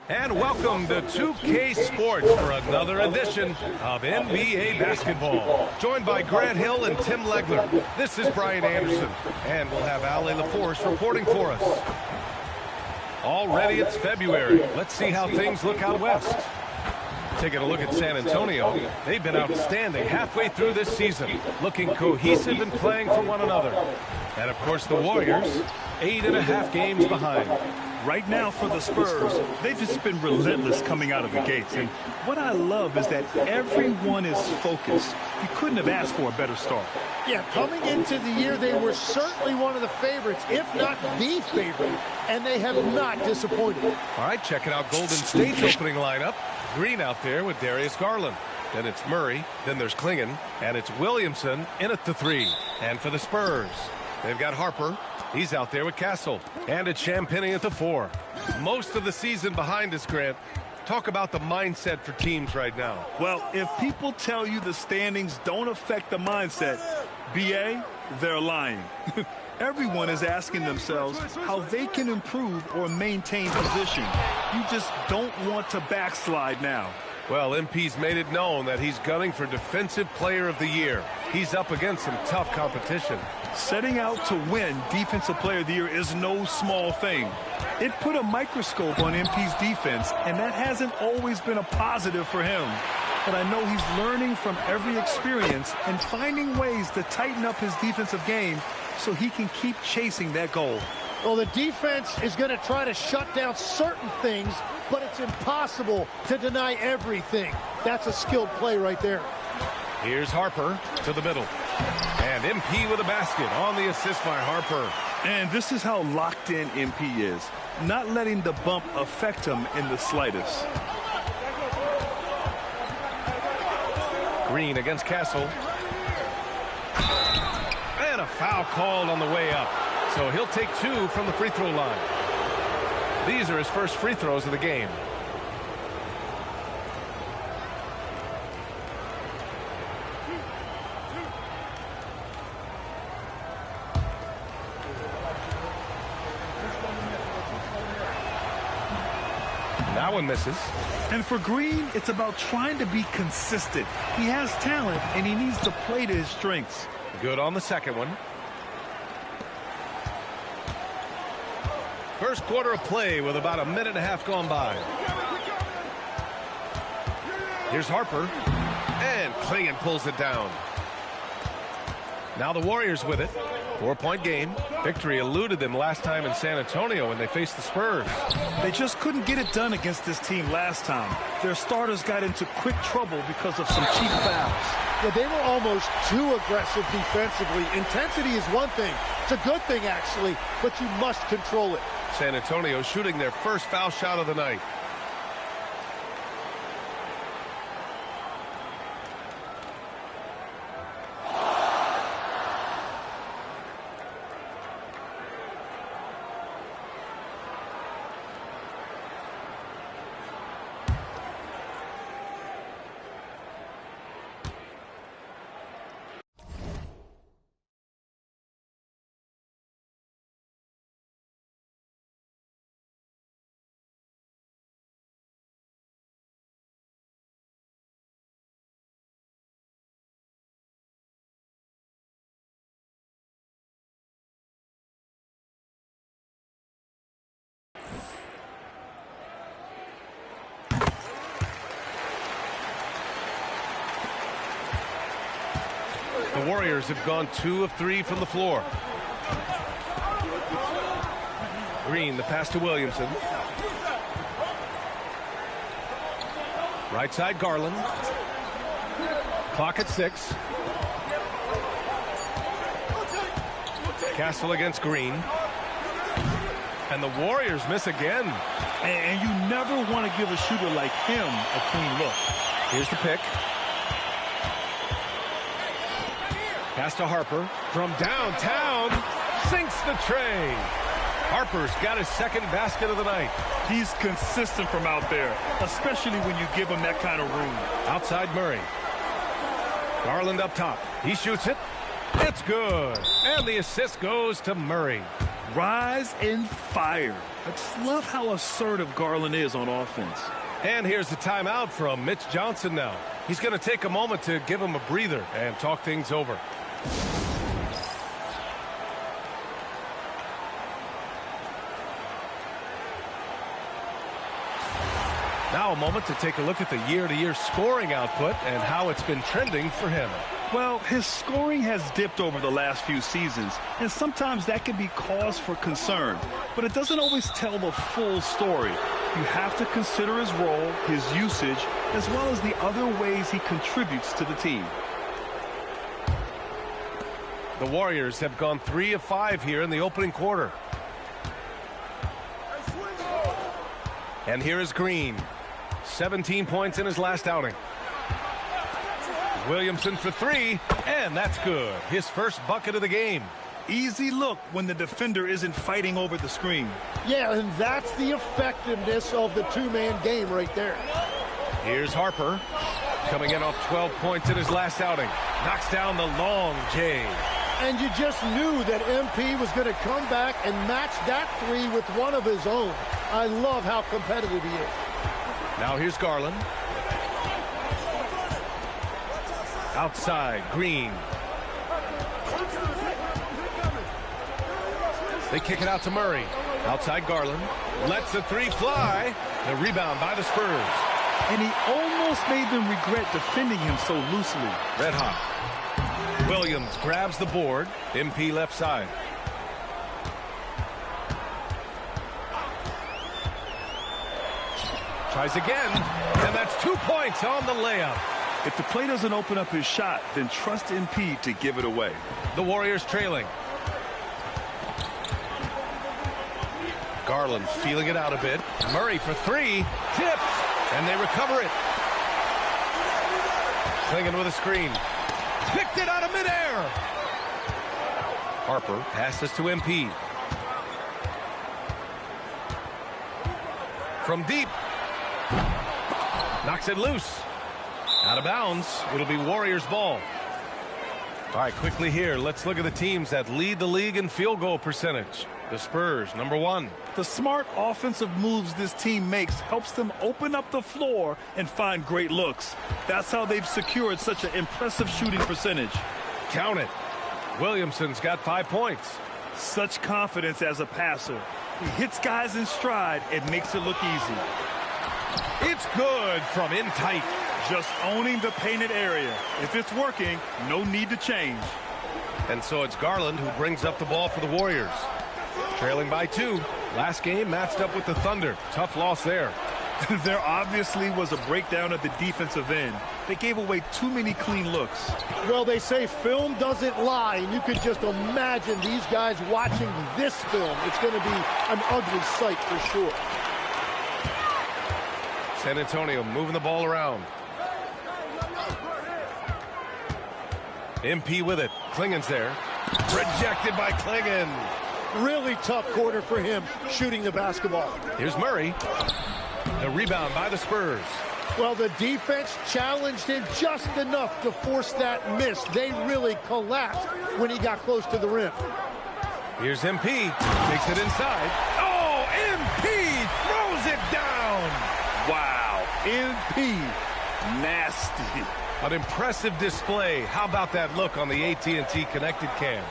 And welcome to 2K Sports for another edition of NBA basketball. Joined by Grant Hill and Tim Legler. This is Brian Anderson, and we'll have Ali LaForce reporting for us. Already it's February. Let's see how things look out west. Taking a look at San Antonio, they've been outstanding halfway through this season, looking cohesive and playing for one another. And of course the Warriors, 8.5 games behind. Right now for the Spurs, they've just been relentless coming out of the gates. And what I love is that everyone is focused. You couldn't have asked for a better start. Yeah, coming into the year, they were certainly one of the favorites, if not the favorite, and they have not disappointed. All right, checking out Golden State's opening lineup. Green out there with Darius Garland. Then it's Murray, then there's Klingon, and it's Williamson in at the 3. And for the Spurs, they've got Harper. He's out there with Castle. And it's Champagnie at the 4. Most of the season behind us, Grant. Talk about the mindset for teams right now. Well, if people tell you the standings don't affect the mindset, BA, they're lying. Everyone is asking themselves how they can improve or maintain position. You just don't want to backslide now. Well, MP's made it known that he's gunning for Defensive Player of the Year. He's up against some tough competition. Setting out to win Defensive Player of the Year is no small thing. It put a microscope on MP's defense, and that hasn't always been a positive for him. But I know he's learning from every experience and finding ways to tighten up his defensive game so he can keep chasing that goal. Well, the defense is going to try to shut down certain things, but it's impossible to deny everything. That's a skilled play right there. Here's Harper to the middle. And MP with a basket on the assist by Harper. And this is how locked in MP is. Not letting the bump affect him in the slightest. Green against Castle. And a foul called on the way up. So he'll take 2 from the free throw line. These are his first free throws of the game. That one misses. And for Green, it's about trying to be consistent. He has talent, and he needs to play to his strengths. Good on the second one. First quarter of play with about a minute and a half gone by. Here's Harper. And Klingon pulls it down. Now the Warriors with it. 4-point game. Victory eluded them last time in San Antonio when they faced the Spurs. They just couldn't get it done against this team last time. Their starters got into quick trouble because of some cheap fouls. Yeah, they were almost too aggressive defensively. Intensity is one thing. It's a good thing, actually, but you must control it. San Antonio shooting their first foul shot of the night. The Warriors have gone 2 of 3 from the floor. Green, the pass to Williamson. Right side, Garland. Clock at 6. Castle against Green. And the Warriors miss again. And you never want to give a shooter like him a clean look. Here's the pick. Pass to Harper from downtown. Sinks the tray. Harper's got his second basket of the night. He's consistent from out there, especially when you give him that kind of room. Outside Murray. Garland up top. He shoots it. It's good. And the assist goes to Murray. Rise and fire. I just love how assertive Garland is on offense. And here's the timeout from Mitch Johnson now. He's going to take a moment to give him a breather and talk things over. Now a moment to take a look at the year-to-year scoring output and how it's been trending for him. Well, his scoring has dipped over the last few seasons, and sometimes that can be cause for concern. But it doesn't always tell the full story. You have to consider his role, his usage, as well as the other ways he contributes to the team. The Warriors have gone 3 of 5 here in the opening quarter. And here is Green. 17 points in his last outing. Williamson for 3, and that's good. His first bucket of the game. Easy look when the defender isn't fighting over the screen. Yeah, and that's the effectiveness of the two-man game right there. Here's Harper, coming in off 12 points in his last outing. Knocks down the long J. And you just knew that MP was going to come back and match that 3 with one of his own. I love how competitive he is. Now here's Garland. Outside, Green. They kick it out to Murray. Outside Garland. Lets the 3 fly. The rebound by the Spurs. And he almost made them regret defending him so loosely. Red hot. Williams grabs the board. MP left side. Tries again. And that's 2 points on the layup. If the play doesn't open up his shot, then trust MP to give it away. The Warriors trailing. Garland feeling it out a bit. Murray for 3. Tips. And they recover it. Clingan with a screen. Picked it out of midair. Harper passes to MP. From deep. Knocks it loose. Out of bounds. It'll be Warriors ball. All right, quickly here, let's look at the teams that lead the league in field goal percentage. The Spurs, number 1. The smart offensive moves this team makes helps them open up the floor and find great looks. That's how they've secured such an impressive shooting percentage. Count it. Williamson's got 5 points. Such confidence as a passer. He hits guys in stride and makes it look easy. It's good from in tight. Just owning the painted area. If it's working, no need to change. And so it's Garland who brings up the ball for the Warriors. Trailing by 2. Last game matched up with the Thunder. Tough loss there. There obviously was a breakdown at the defensive end. They gave away too many clean looks. Well, they say film doesn't lie, and you could just imagine these guys watching this film. It's going to be an ugly sight for sure. San Antonio moving the ball around. MP with it. Clingan's there. Rejected by Clingan. Really tough quarter for him shooting the basketball. Here's Murray. The rebound by the Spurs. Well, the defense challenged him just enough to force that miss. They really collapsed when he got close to the rim. Here's MP. Takes it inside. Oh, MP throws it down. Wow, MP. Nasty. An impressive display. How about that look on the AT&T connected cam?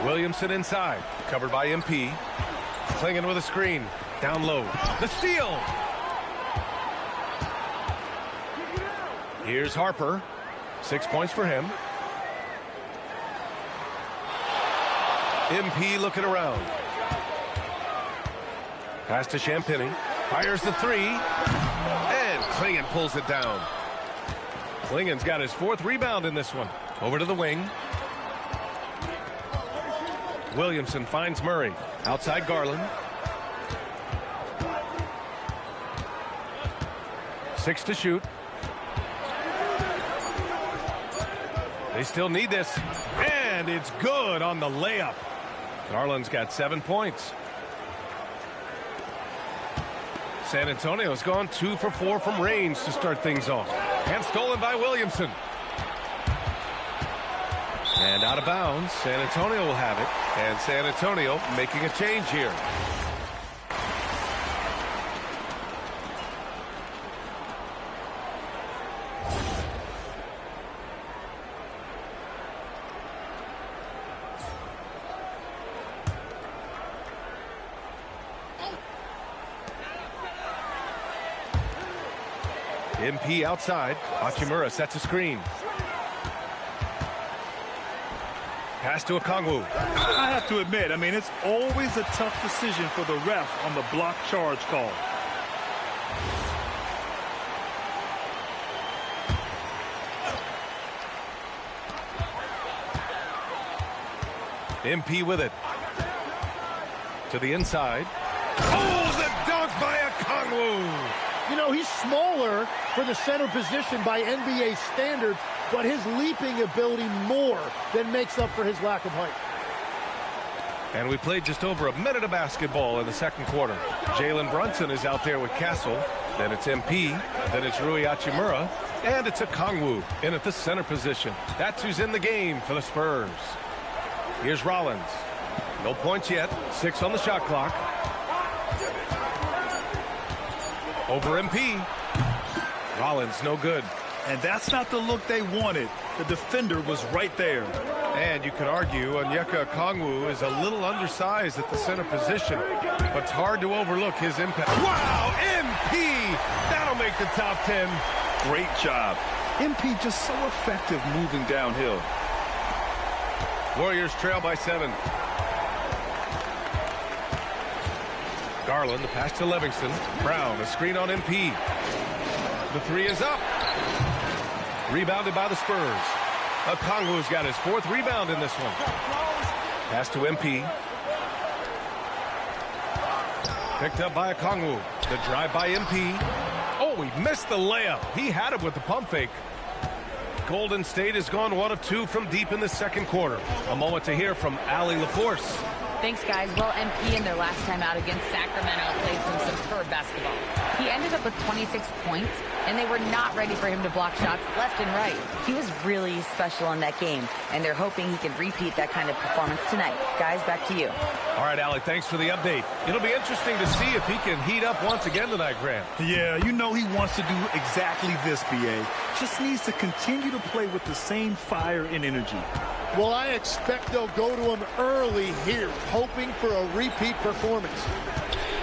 Williamson inside. Covered by MP. Clingan with a screen. Down low. The steal. Here's Harper. 6 points for him. MP looking around. Pass to Champagny. Fires the 3. And Clingan pulls it down. Clingan's got his 4th rebound in this one. Over to the wing. Williamson finds Murray. Outside Garland. 6 to shoot. They still need this. And it's good on the layup. Garland's got 7 points. San Antonio's gone 2 for 4 from range to start things off. And stolen by Williamson. And out of bounds. San Antonio will have it. And San Antonio making a change here. MP outside. Hachimura sets a screen. Pass to Okongwu. I have to admit, it's always a tough decision for the ref on the block charge call. MP with it. To the inside. Oh, the dunk by Okongwu. You know, he's smaller for the center position by NBA standards, but his leaping ability more than makes up for his lack of height. And we played just over a minute of basketball in the second quarter. Jalen Brunson is out there with Castle. Then it's MP. Then it's Rui Hachimura. And it's Okongwu in at the center position. That's who's in the game for the Spurs. Here's Rollins. No points yet. 6 on the shot clock. Over MP. Rollins, no good. And that's not the look they wanted. The defender was right there. And you could argue Onyeka Okongwu is a little undersized at the center position, but it's hard to overlook his impact. Wow, MP! That'll make the top 10. Great job. MP just so effective moving downhill. Warriors trail by 7. Garland, the pass to Livingston. Brown, a screen on MP. The 3 is up. Rebounded by the Spurs. Okongwu's got his 4th rebound in this one. Pass to MP. Picked up by Okongwu. The drive by MP. Oh, he missed the layup. He had it with the pump fake. Golden State has gone 1 of 2 from deep in the second quarter. A moment to hear from Allie LaForce. Thanks, guys. Well, MP in their last time out against Sacramento played some superb basketball. He ended up with 26 points, and they were not ready for him to block shots left and right. He was really special in that game, and they're hoping he can repeat that kind of performance tonight. Guys, back to you. All right, Allie, thanks for the update. It'll be interesting to see if he can heat up once again tonight, Grant. Yeah, you know he wants to do exactly this, B.A. Just needs to continue to play with the same fire and energy. Well, I expect they'll go to him early here, hoping for a repeat performance.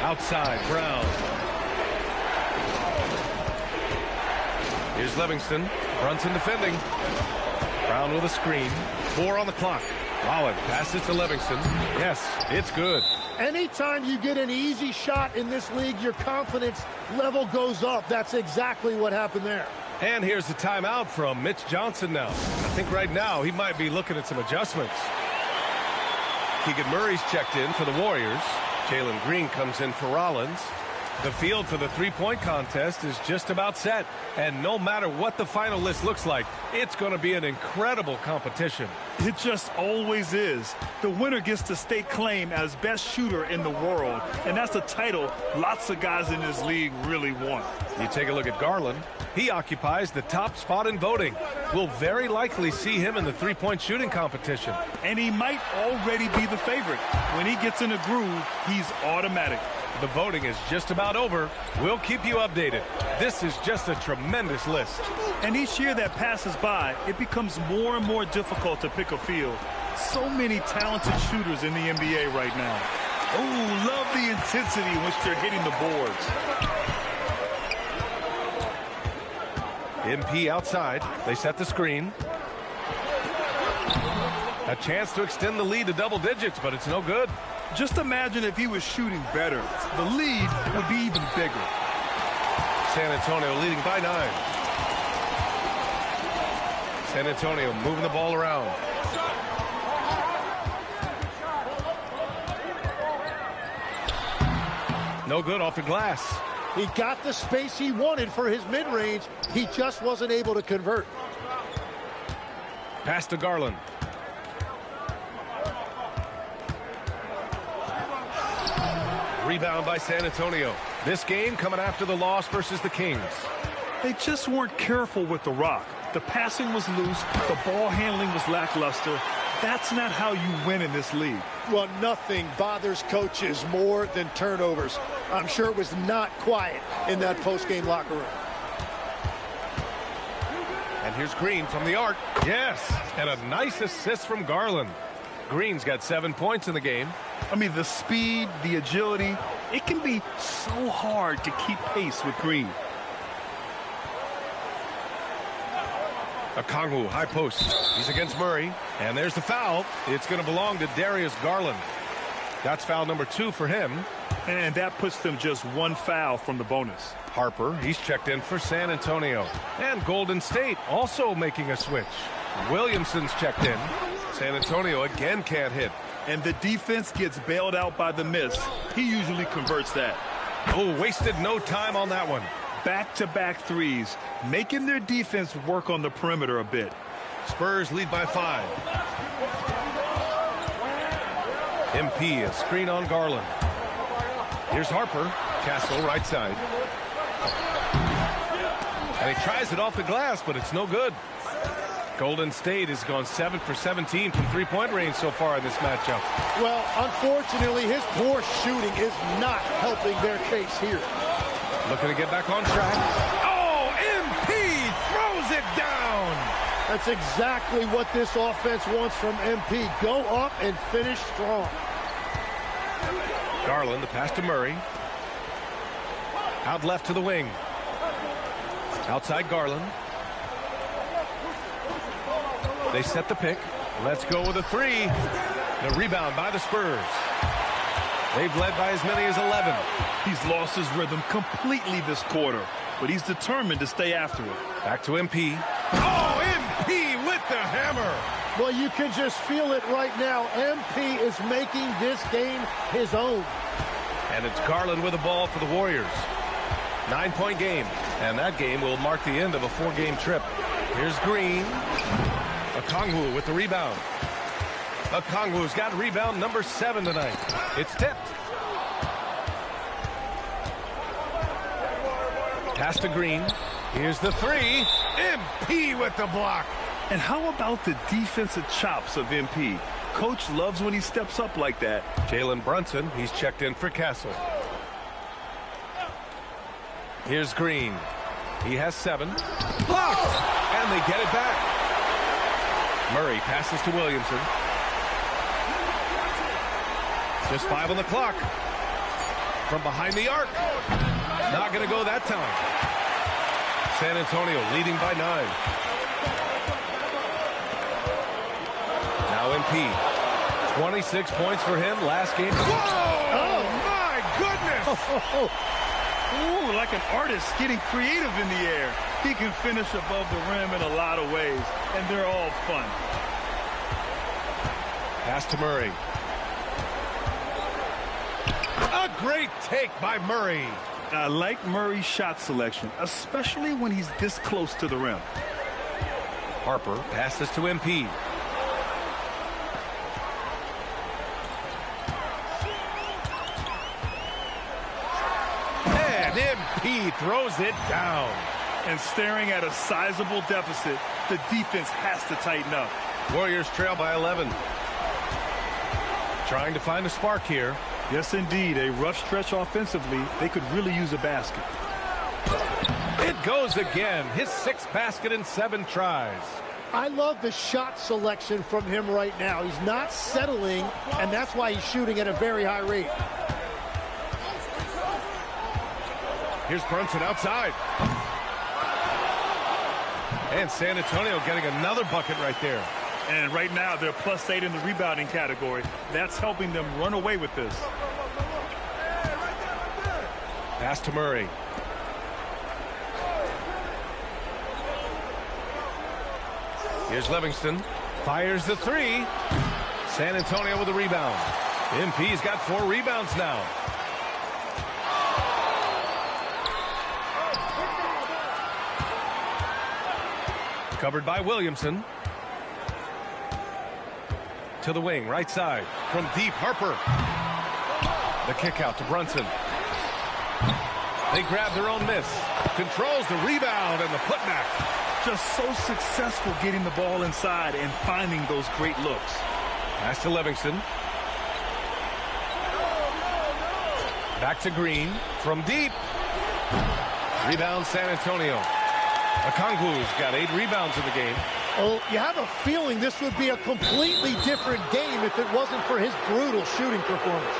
Outside, Brown. Here's Livingston. Brunson defending. Brown with a screen. 4 on the clock. Rollins passes to Livingston. Yes, it's good. Anytime you get an easy shot in this league, your confidence level goes up. That's exactly what happened there. And here's the timeout from Mitch Johnson now. I think right now he might be looking at some adjustments. Keegan Murray's checked in for the Warriors. Jalen Green comes in for Rollins. The field for the three-point contest is just about set. And no matter what the final list looks like, it's going to be an incredible competition. It just always is. The winner gets to stake claim as best shooter in the world. And that's a title lots of guys in this league really want. You take a look at Garland. He occupies the top spot in voting. We'll very likely see him in the three-point shooting competition. And he might already be the favorite. When he gets in a groove, he's automatic. The voting is just about over. We'll keep you updated. This is just a tremendous list. And each year that passes by, it becomes more and more difficult to pick a field. So many talented shooters in the NBA right now. Oh, love the intensity in which they're hitting the boards. MP outside. They set the screen. A chance to extend the lead to double digits, but it's no good. Just imagine if he was shooting better. The lead would be even bigger. San Antonio leading by 9. San Antonio moving the ball around. No good off the glass. He got the space he wanted for his mid-range. He just wasn't able to convert. Pass to Garland. Rebound by San Antonio. This game coming after the loss versus the Kings. They just weren't careful with the rock. The passing was loose. The ball handling was lackluster. That's not how you win in this league. Well, nothing bothers coaches more than turnovers. I'm sure it was not quiet in that post-game locker room. And here's Green from the arc. Yes, and a nice assist from Garland. Green's got 7 points in the game. I mean, the speed, the agility, it can be so hard to keep pace with Green. Okongwu, high post. He's against Murray. And there's the foul. It's going to belong to Darius Garland. That's foul number 2 for him. And that puts them just 1 foul from the bonus. Harper, he's checked in for San Antonio. And Golden State also making a switch. Williamson's checked in. San Antonio again can't hit. And the defense gets bailed out by the miss. He usually converts that. Oh, wasted no time on that one. Back-to-back threes, making their defense work on the perimeter a bit. Spurs lead by 5. MP, a screen on Garland. Here's Harper. Castle, right side. And he tries it off the glass, but it's no good. Golden State has gone 7 for 17 from three-point range so far in this matchup. Well, unfortunately, his poor shooting is not helping their case here. Looking to get back on track. Oh, MP throws it down. That's exactly what this offense wants from MP. Go up and finish strong. Garland, the pass to Murray. Out left to the wing. Outside Garland. They set the pick. Let's go with a 3. The rebound by the Spurs. They've led by as many as 11. He's lost his rhythm completely this quarter, but he's determined to stay after it. Back to MP. Oh, MP with the hammer. Well, you can just feel it right now. MP is making this game his own. And it's Garland with the ball for the Warriors. 9-point game. And that game will mark the end of a 4-game trip. Here's Green. Okongwu with the rebound. Okongwu's got rebound number 7 tonight. It's tipped. Pass to Green. Here's the 3. MP with the block. And how about the defensive chops of MP? Coach loves when he steps up like that. Jalen Brunson, he's checked in for Castle. Here's Green. He has 7. Blocked! And they get it back. Murray passes to Williamson. Just 5 on the clock. From behind the arc. Not going to go that time. San Antonio leading by 9. Now MP. 26 points for him last game. Whoa! Oh, my goodness! Ooh, like an artist getting creative in the air. He can finish above the rim in a lot of ways, and they're all fun. Pass to Murray. A great take by Murray. I like Murray's shot selection, especially when he's this close to the rim. Harper passes to MP. And MP throws it down. And staring at a sizable deficit, the defense has to tighten up. Warriors trail by 11. Trying to find a spark here. Yes, indeed. A rough stretch offensively. They could really use a basket. It goes again. His 6th basket in 7 tries. I love the shot selection from him right now. He's not settling, and that's why he's shooting at a very high rate. Here's Brunson outside. And San Antonio getting another bucket right there. And right now, they're +8 in the rebounding category. That's helping them run away with this. Pass to Murray. Here's Livingston. Fires the 3. San Antonio with a rebound. MP's got 4 rebounds now. Covered by Williamson. To the wing, right side. From deep, Harper. The kick out to Brunson. They grab their own miss. Controls the rebound and the putback. just so successful getting the ball inside and finding those great looks. Pass to Livingston. Back to Green from deep. Rebound San Antonio. Okongwu's got 8 rebounds in the game. Oh, you have a feeling this would be a completely different game if it wasn't for his brutal shooting performance.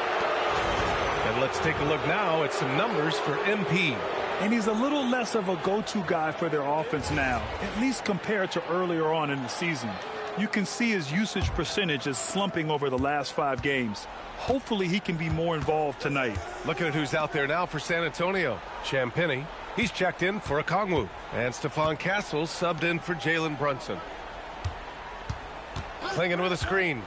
And let's take a look now at some numbers for MP. And he's a little less of a go-to guy for their offense now, at least compared to earlier on in the season. You can see his usage percentage is slumping over the last 5 games. Hopefully he can be more involved tonight. Looking at who's out there now for San Antonio. Champagnie. He's checked in for Okongwu. And Stephon Castles subbed in for Jalen Brunson. Clingan with a screen.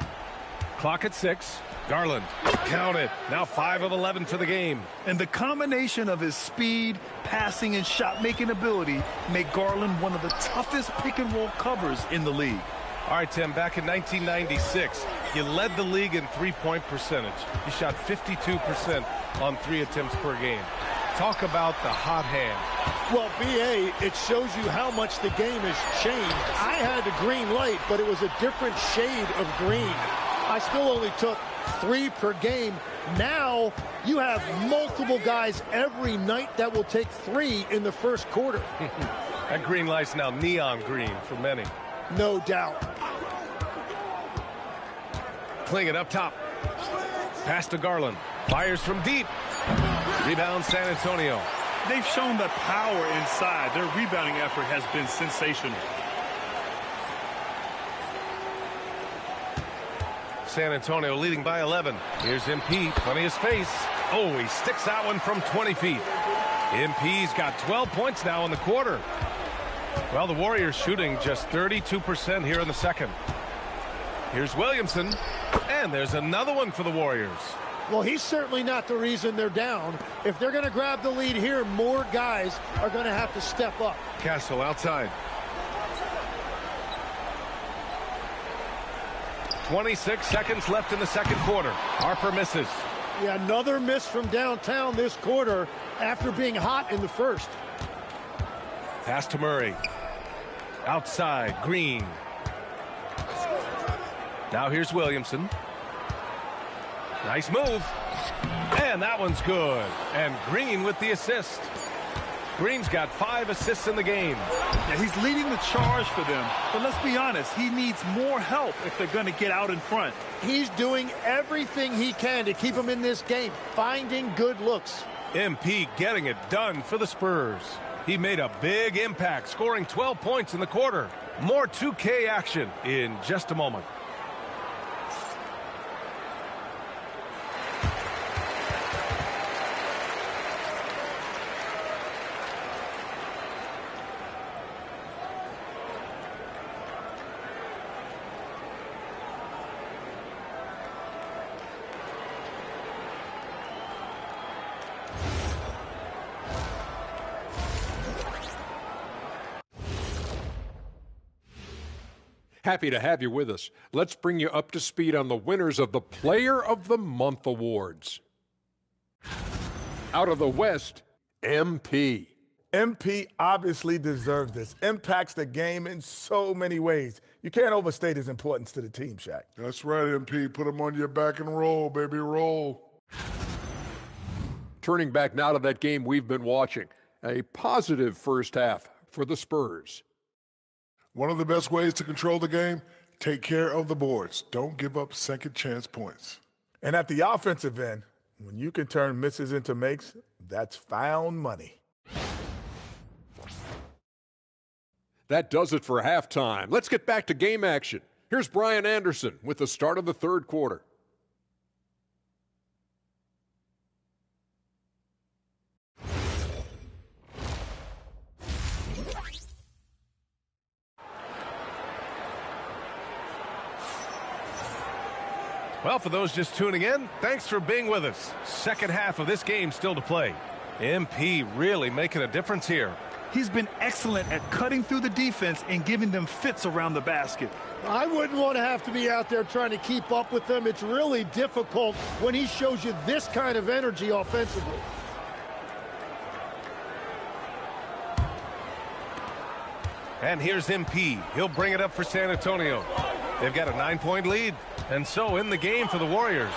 Clock at 6. Garland. Count it. Now 5 of 11 for the game. And the combination of his speed, passing, and shot-making ability make Garland one of the toughest pick-and-roll covers in the league. All right, Tim, back in 1996, you led the league in three-point percentage. You shot 52% on 3 attempts per game. Talk about the hot hand. Well, B.A., it shows you how much the game has changed. I had a green light, but it was a different shade of green. I still only took 3 per game. Now you have multiple guys every night that will take 3 in the first quarter. That green light's now neon green for many. No doubt. Clingan up top. Pass to Garland. Fires from deep. Rebound San Antonio. They've shown the power inside. Their rebounding effort has been sensational. San Antonio leading by 11. Here's MP. Plenty of space. Oh, he sticks that one from 20 feet. MP's got 12 points now in the quarter. Well, the Warriors shooting just 32% here in the second. Here's Williamson. And there's another one for the Warriors. Well, he's certainly not the reason they're down. If they're going to grab the lead here, more guys are going to have to step up. Castle outside. 26 seconds left in the second quarter. Harper misses. Yeah, another miss from downtown this quarter after being hot in the first. Pass to Murray. Outside, Green. Now here's Williamson. Nice move. And that one's good. And Green with the assist. Green's got 5 assists in the game. Yeah, he's leading the charge for them. But let's be honest, he needs more help if they're going to get out in front. He's doing everything he can to keep them in this game, finding good looks. MP getting it done for the Spurs. He made a big impact, scoring 12 points in the quarter. More 2K action in just a moment. Happy to have you with us. Let's bring you up to speed on the winners of the Player of the Month awards. Out of the West, MP. MP obviously deserves this. Impacts the game in so many ways. You can't overstate his importance to the team, Shaq. That's right, MP. Put him on your back and roll, baby, roll. Turning back now to that game we've been watching. A positive first half for the Spurs. One of the best ways to control the game, take care of the boards. Don't give up second chance points. And at the offensive end, when you can turn misses into makes, that's found money. That does it for halftime. Let's get back to game action. Here's Brian Anderson with the start of the third quarter. Well, for those just tuning in, thanks for being with us. Second half of this game still to play. MP really making a difference here. He's been excellent at cutting through the defense and giving them fits around the basket. I wouldn't want to have to be out there trying to keep up with them. It's really difficult when he shows you this kind of energy offensively. And here's MP. He'll bring it up for San Antonio. They've got a 9-point lead. And so in the game for the Warriors.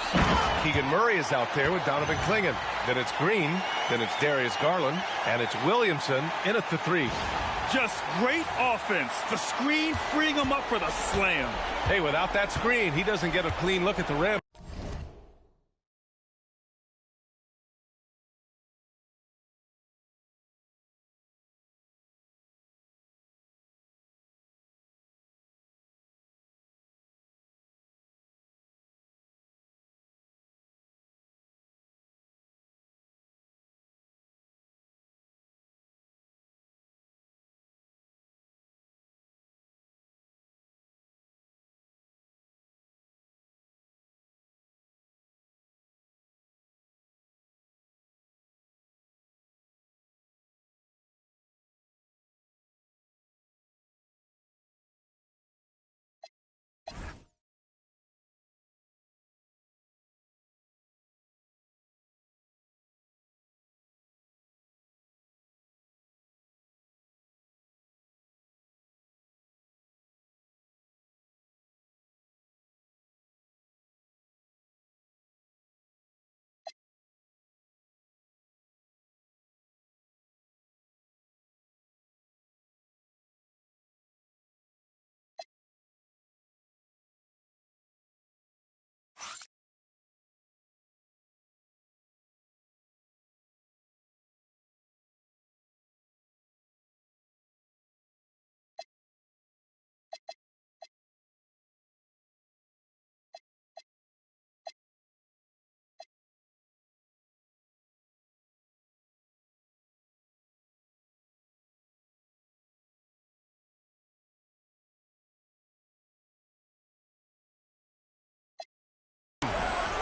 Keegan Murray is out there with Donovan Clingan. Then it's Green. Then it's Darius Garland. And it's Williamson in at the 3. Just great offense. The screen freeing him up for the slam. Hey, without that screen, he doesn't get a clean look at the rim.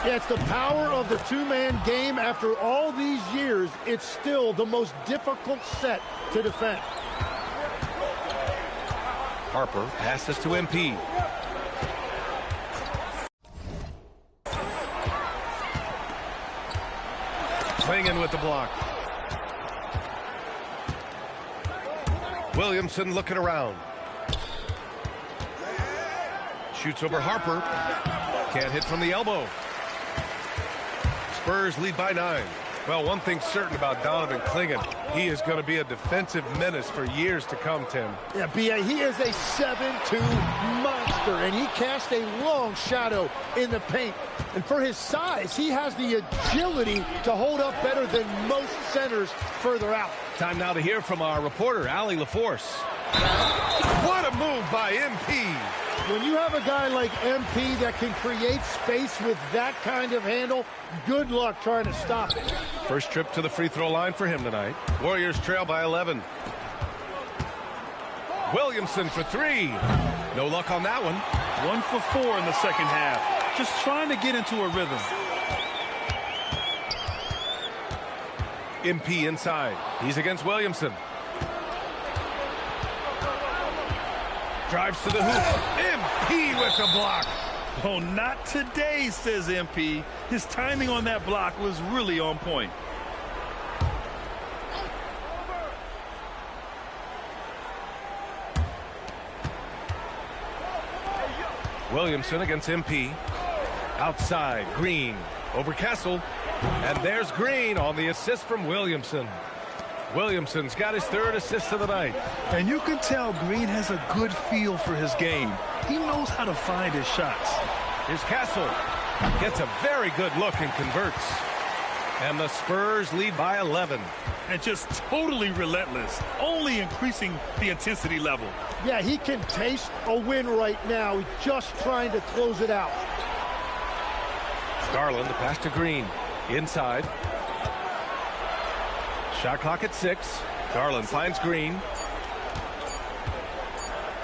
Yeah, it's the power of the two-man game. After all these years, it's still the most difficult set to defend. Harper passes to MP. Clingan with the block. Williamson looking around. Shoots over Harper. Can't hit from the elbow. Spurs lead by 9. Well, one thing's certain about Donovan Clingan. He is going to be a defensive menace for years to come, Tim. Yeah, B.A., he is a 7'2" monster, and he casts a long shadow in the paint. And for his size, he has the agility to hold up better than most centers further out. Time now to hear from our reporter, Allie LaForce. What a move by MP. When you have a guy like MP that can create space with that kind of handle, good luck trying to stop it. First trip to the free throw line for him tonight. Warriors trail by 11. Williamson for 3. No luck on that one. 1 for 4 in the second half. Just trying to get into a rhythm. MP inside. He's against Williamson. Drives to the hoop. MP with the block. Oh, not today, says MP. His timing on that block was really on point. Williamson against MP. Outside, Green over Kessel. And there's Green on the assist from Williamson. Williamson's got his 3rd assist of the night. And you can tell Green has a good feel for his game. He knows how to find his shots. Here's Kessel. Gets a very good look and converts. And the Spurs lead by 11. And just totally relentless, only increasing the intensity level. Yeah, he can taste a win right now. He's just trying to close it out. Garland, the pass to Green. Inside. Shot clock at 6. Garland finds Green.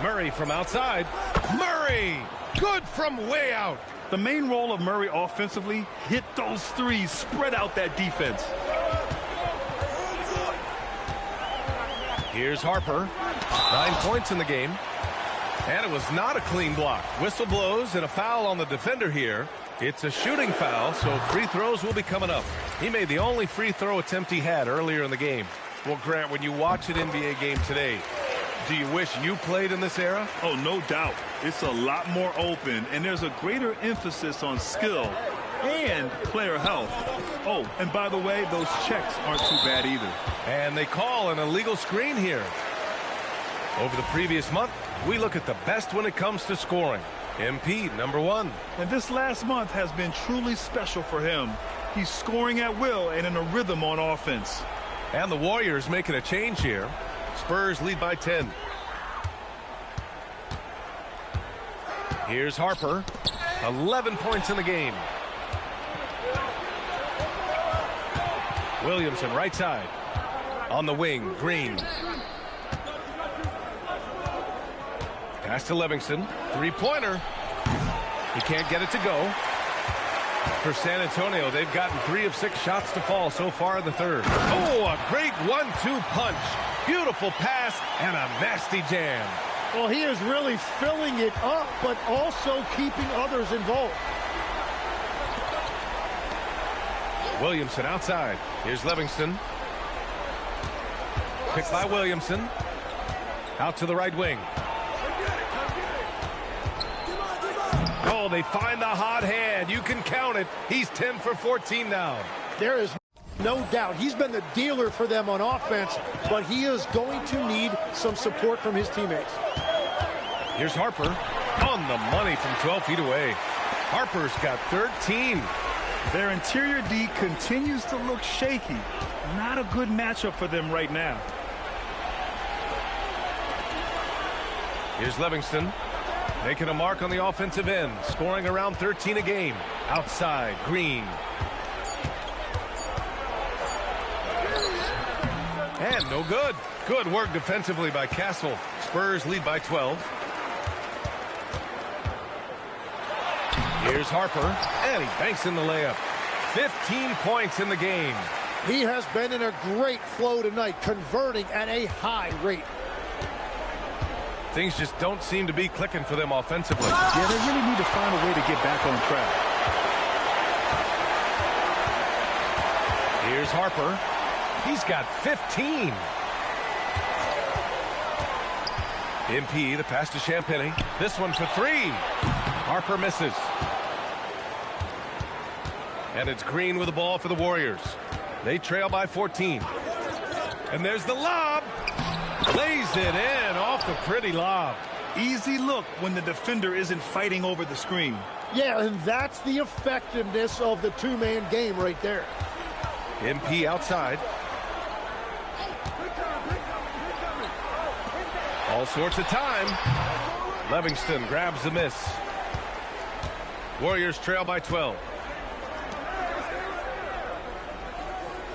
Murray from outside. Murray! Good from way out. The main role of Murray offensively, hit those threes, spread out that defense. Here's Harper. 9 points in the game. And it was not a clean block. Whistle blows and a foul on the defender here. It's a shooting foul, so free throws will be coming up. He made the only free throw attempt he had earlier in the game. Well, Grant, when you watch an NBA game today, Do you wish you played in this era? Oh, no doubt. It's a lot more open, and there's a greater emphasis on skill and player health. Oh, and by the way, those checks aren't too bad either. And they call an illegal screen here. Over the previous month, we look at the best when it comes to scoring. MP, number 1. And this last month has been truly special for him. He's scoring at will and in a rhythm on offense. And the Warriors making a change here. Spurs lead by 10. Here's Harper. 11 points in the game. Williamson right side. On the wing, Green. Pass to Livingston. Three-pointer. He can't get it to go. For San Antonio, they've gotten 3 of 6 shots to fall so far in the third. Oh, a great 1-2 punch. Beautiful pass and a nasty jam. Well, he is really filling it up, but also keeping others involved. Williamson outside. Here's Livingston. Picked by Williamson. Out to the right wing. Oh, they find the hot hand. You can count it. He's 10 for 14 now. There is no doubt. He's been the dealer for them on offense, but he is going to need some support from his teammates. Here's Harper on the money from 12 feet away. Harper's got 13. Their interior D continues to look shaky. Not a good matchup for them right now. Here's Livingston. Making a mark on the offensive end. Scoring around 13 a game. Outside, Green. And no good. Good work defensively by Castle. Spurs lead by 12. Here's Harper. And he banks in the layup. 15 points in the game. He has been in a great flow tonight, converting at a high rate. Things just don't seem to be clicking for them offensively. Yeah, they really need to find a way to get back on track. Here's Harper. He's got 15. MP, the pass to Champagny. This one for 3. Harper misses. And it's Green with the ball for the Warriors. They trail by 14. And there's the lob. Lays it in off the pretty lob. Easy look when the defender isn't fighting over the screen. Yeah, and that's the effectiveness of the two-man game right there. MP outside. All sorts of time. Livingston grabs the miss. Warriors trail by 12.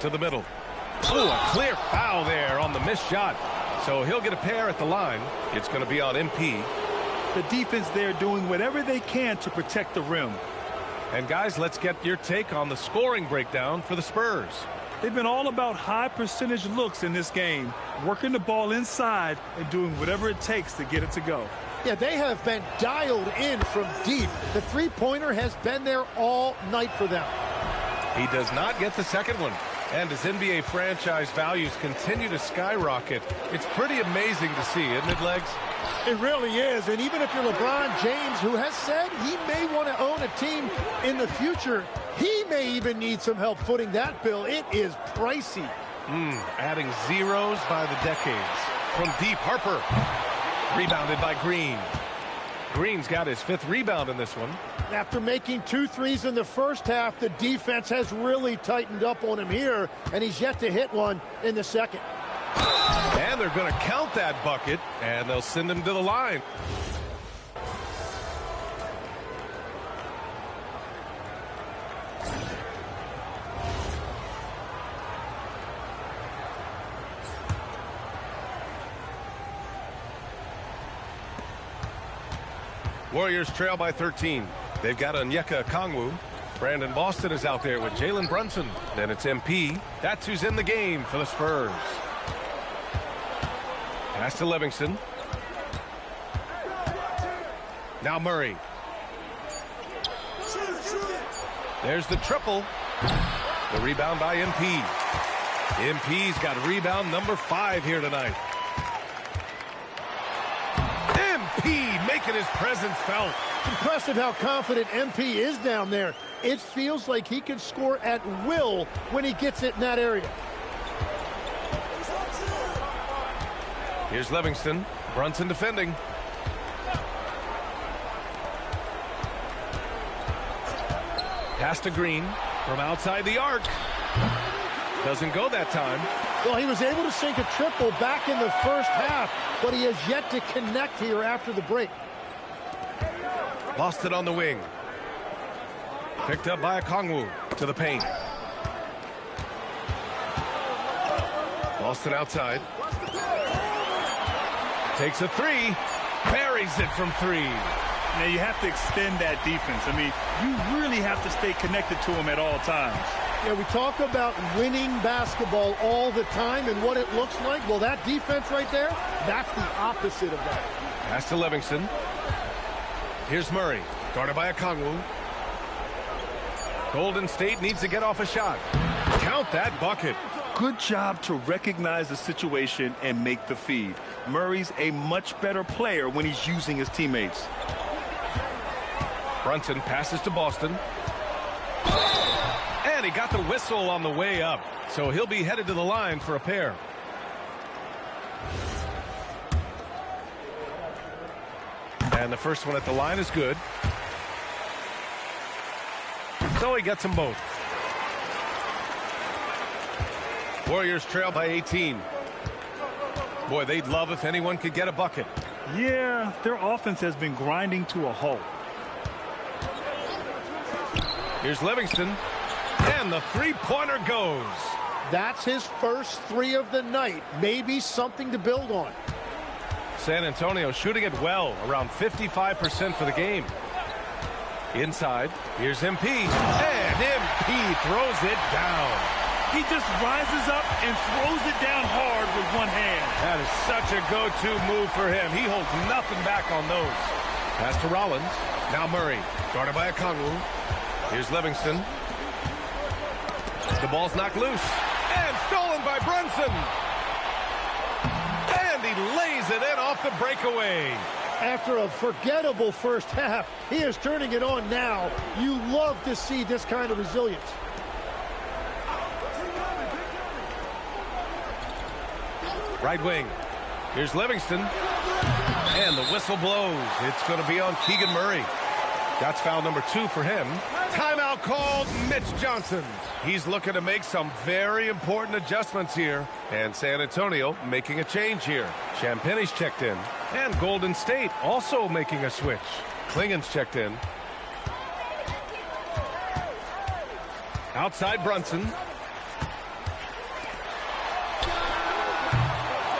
To the middle. Oh, a clear foul there on the missed shot. So he'll get a pair at the line. It's going to be on MP. The defense there doing whatever they can to protect the rim. And guys, let's get your take on the scoring breakdown for the Spurs. They've been all about high percentage looks in this game, working the ball inside and doing whatever it takes to get it to go. Yeah, they have been dialed in from deep. The three-pointer has been there all night for them. He does not get the second one. And as NBA franchise values continue to skyrocket, it's pretty amazing to see, isn't it, Legs? It really is. And even if you're LeBron James, who has said he may want to own a team in the future, he may even need some help footing that bill. It is pricey. Adding zeros by the decades. From deep, Harper. Rebounded by Green. Green's got his 5th rebound in this one. After making 2 threes in the first half, the defense has really tightened up on him here, and he's yet to hit one in the second. And they're going to count that bucket, and they'll send him to the line. Warriors trail by 13. They've got Onyeka Okongwu. Brandon Boston is out there with Jalen Brunson. Then it's MP. That's who's in the game for the Spurs. Pass to Livingston. Now Murray. There's the triple. The rebound by MP. MP's got rebound number 5 here tonight. MP making his presence felt. Impressive how confident MP is down there. It feels like he can score at will when he gets it in that area. Here's Livingston. Brunson defending. Pass to Green from outside the arc. Doesn't go that time. Well, he was able to sink a triple back in the first half, but he has yet to connect here after the break. Lost it on the wing. Picked up by Okongwu to the paint. Boston outside. Takes a three. Buries it from three. Now, you have to extend that defense. I mean, you really have to stay connected to him at all times. Yeah, we talk about winning basketball all the time and what it looks like. Well, that defense right there, that's the opposite of that. Pass to Livingston. Here's Murray, guarded by Okongwu. Golden State needs to get off a shot. Count that bucket. Good job to recognize the situation and make the feed. Murray's a much better player when he's using his teammates. Brunson passes to Boston. And he got the whistle on the way up. So he'll be headed to the line for a pair. And the first one at the line is good. So he gets them both. Warriors trail by 18. Boy, they'd love if anyone could get a bucket. Yeah, their offense has been grinding to a halt. Here's Livingston. And the three-pointer goes. That's his first three of the night. Maybe something to build on. San Antonio shooting it well, around 55% for the game. Inside, here's MP. And MP throws it down. He just rises up and throws it down hard with one hand. That is such a go-to move for him. He holds nothing back on those. Pass to Rollins. Now Murray, guarded by Okongwu. Here's Livingston. The ball's knocked loose. And stolen by Brunson. And he lays it in off the breakaway. After a forgettable first half, he is turning it on now. You love to see this kind of resilience. Right wing. Here's Livingston. And the whistle blows. It's going to be on Keegan Murray. That's foul number 2 for him. Timeout called. Mitch Johnson. He's looking to make some very important adjustments here. And San Antonio making a change here. Champagne's checked in. And Golden State also making a switch. Klingen's checked in. Outside Brunson.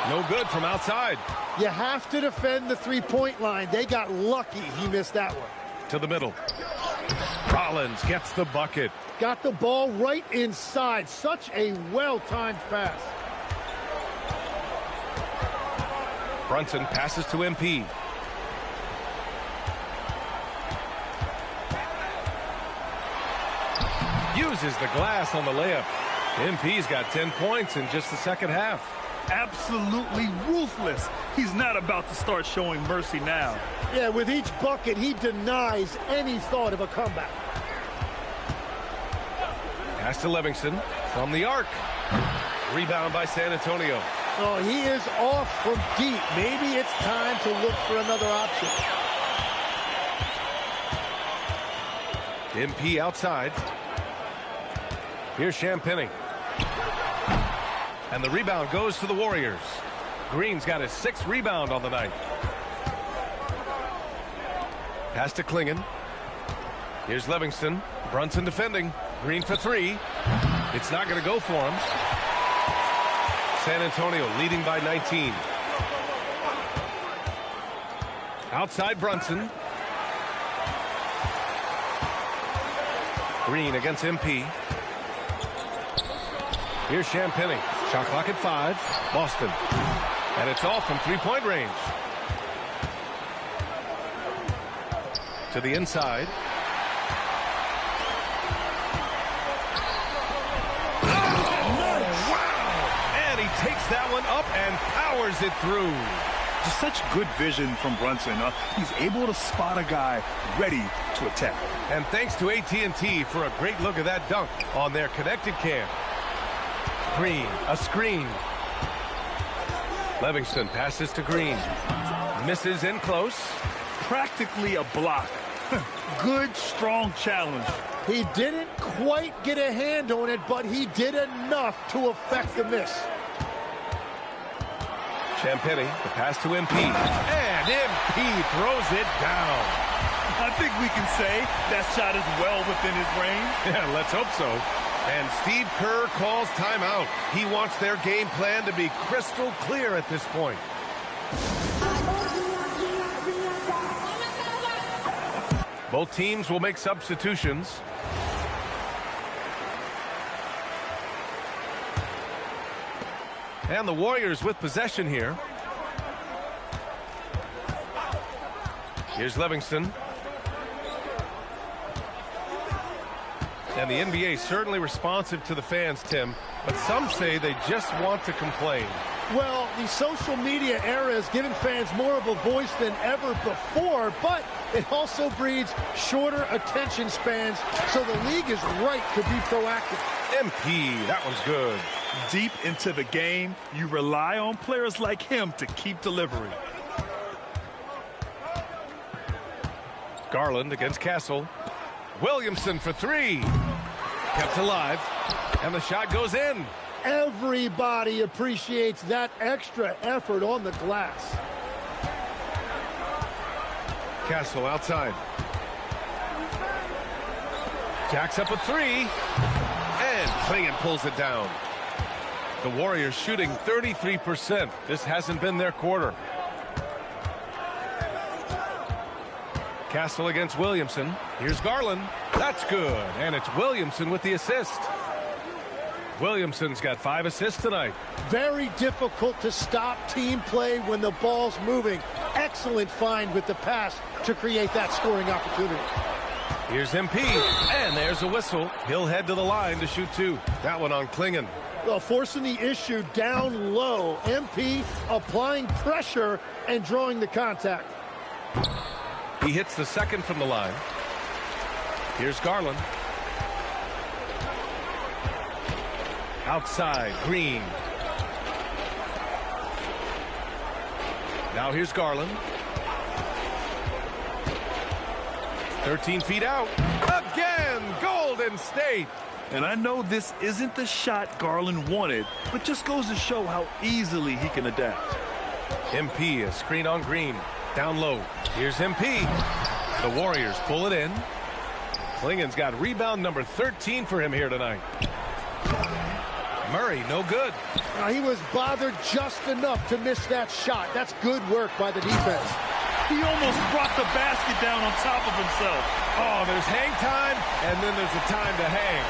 No good from outside. You have to defend the three-point line. They got lucky he missed that one. To the middle. Rollins gets the bucket. Got the ball right inside. Such a well-timed pass. Brunson passes to MP. Uses the glass on the layup. MP's got 10 points in just the second half. Absolutely ruthless. He's not about to start showing mercy now. Yeah, with each bucket, he denies any thought of a comeback. Pass to Livingston from the arc. Rebound by San Antonio. Oh, he is off from deep. Maybe it's time to look for another option. MP outside. Here's Champagnie. And the rebound goes to the Warriors. Green's got his 6th rebound on the night. Pass to Klingen. Here's Livingston. Brunson defending. Green for 3. It's not going to go for him. San Antonio leading by 19. Outside Brunson. Green against MP. Here's Champagnie. Shot clock at 5. Boston. And it's off from three-point range. To the inside. Oh, wow! And he takes that one up and powers it through. Just such good vision from Brunson. He's able to spot a guy ready to attack. And thanks to AT&T for a great look at that dunk on their connected cam. Green, a screen. Livingston passes to Green. Misses in close. Practically a block. Good, strong challenge. He didn't quite get a hand on it, but he did enough to affect the miss. Champagny, the pass to MP. And MP throws it down. I think we can say that shot is well within his range. Yeah, let's hope so. And Steve Kerr calls timeout. He wants their game plan to be crystal clear at this point. Both teams will make substitutions. And the Warriors with possession here. Here's Livingston. And the NBA certainly responsive to the fans, Tim, but some say they just want to complain. Well, the social media era has given fans more of a voice than ever before, but it also breeds shorter attention spans, so the league is right to be proactive. MP, that one's good. Deep into the game, you rely on players like him to keep delivering. Garland against Castle. Williamson for three. Kept alive, and the shot goes in. Everybody appreciates that extra effort on the glass. Castle outside. Jacks up a three. And Clingan pulls it down. The Warriors shooting 33%. This hasn't been their quarter. Castle against Williamson. Here's Garland. That's good. And it's Williamson with the assist. Williamson's got 5 assists tonight. Very difficult to stop team play when the ball's moving. Excellent find with the pass to create that scoring opportunity. Here's MP, and there's a whistle. He'll head to the line to shoot 2. That one on Clingan. Well, forcing the issue down low. MP applying pressure and drawing the contact. He hits the second from the line. Here's Garland. Outside, Green. Now here's Garland. 13 feet out. Again, Golden State. And I know this isn't the shot Garland wanted, but just goes to show how easily he can adapt. MP, a screen on Green. Down low. Here's MP. The Warriors pull it in. Clingan's got rebound number 13 for him here tonight. Murray, no good. He was bothered just enough to miss that shot. That's good work by the defense. He almost brought the basket down on top of himself. Oh, there's hang time, and then there's a time to hang.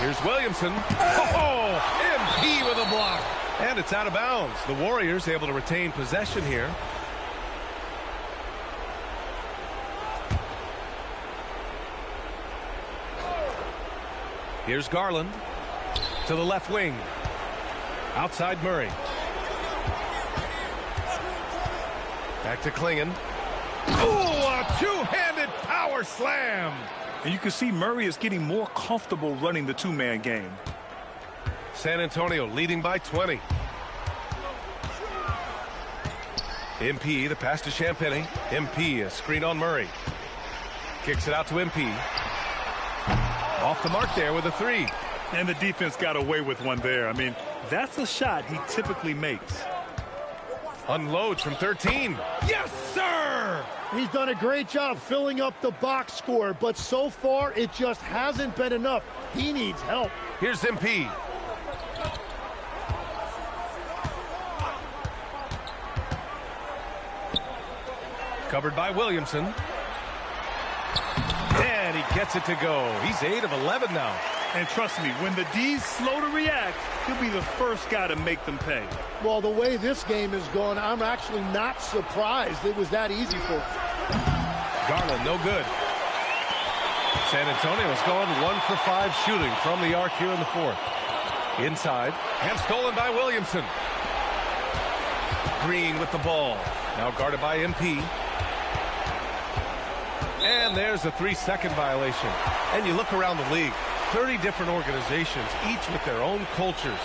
Here's Williamson. Oh, MP with a block. And it's out of bounds. The Warriors able to retain possession here. Here's Garland to the left wing. Outside Murray. Back to Clingan. Oh, a two-handed power slam. And you can see Murray is getting more comfortable running the two-man game. San Antonio leading by 20. MP, the pass to Champagny. MP, a screen on Murray. Kicks it out to MP. Off the mark there with a 3. And the defense got away with one there. I mean, that's a shot he typically makes. Unloads from 13. Yes, sir! He's done a great job filling up the box score, but so far it just hasn't been enough. He needs help. Here's MP. Covered by Williamson. And he gets it to go. He's 8 of 11 now. And trust me, when the D's slow to react, he'll be the first guy to make them pay. Well, the way this game is going, I'm actually not surprised it was that easy for him. Garland, no good. San Antonio is going 1 for 5 shooting from the arc here in the 4th. Inside, and stolen by Williamson. Green with the ball. Now guarded by MP. And there's a 3-second violation. And you look around the league, 30 different organizations, each with their own cultures.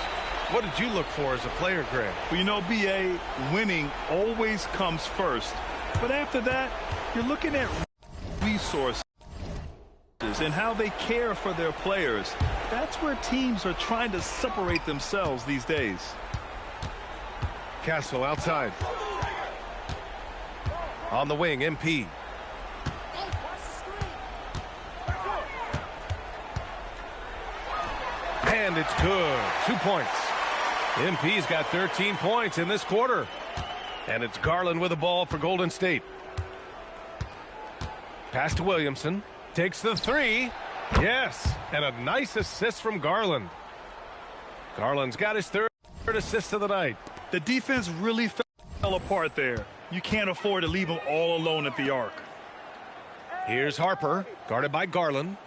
What did you look for as a player, Greg? Well, you know, B.A., winning always comes first. But after that, you're looking at resources and how they care for their players. That's where teams are trying to separate themselves these days. Castle outside. On the wing, MP. And it's good. 2 points. MP's got 13 points in this quarter. And it's Garland with the ball for Golden State. Pass to Williamson. Takes the 3. Yes. And a nice assist from Garland. Garland's got his third assist of the night. The defense really fell apart there. You can't afford to leave them all alone at the arc. Here's Harper, guarded by Garland.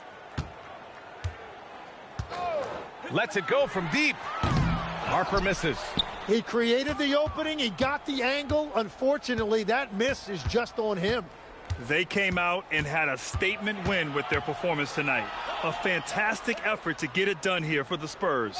Lets it go from deep. Harper misses. He created the opening. He got the angle. Unfortunately, that miss is just on him. They came out and had a statement win with their performance tonight. A fantastic effort to get it done here for the Spurs.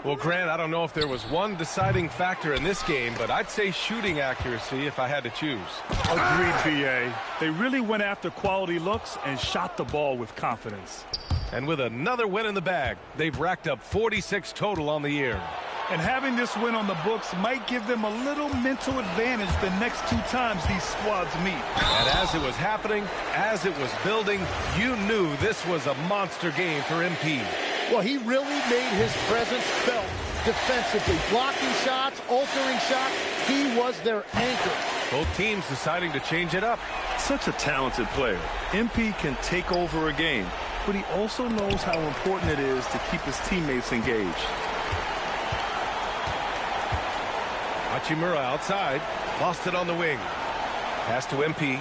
Well, Grant, I don't know if there was one deciding factor in this game, but I'd say shooting accuracy if I had to choose. Agreed, B.A. They really went after quality looks and shot the ball with confidence. And with another win in the bag, they've racked up 46 total on the year. And having this win on the books might give them a little mental advantage the next 2 times these squads meet. And as it was happening, as it was building, you knew this was a monster game for MP. Well, he really made his presence felt defensively. Blocking shots, altering shots. He was their anchor. Both teams deciding to change it up. Such a talented player. MP can take over a game, but he also knows how important it is to keep his teammates engaged. Hachimura outside. Lost it on the wing. Pass to MP.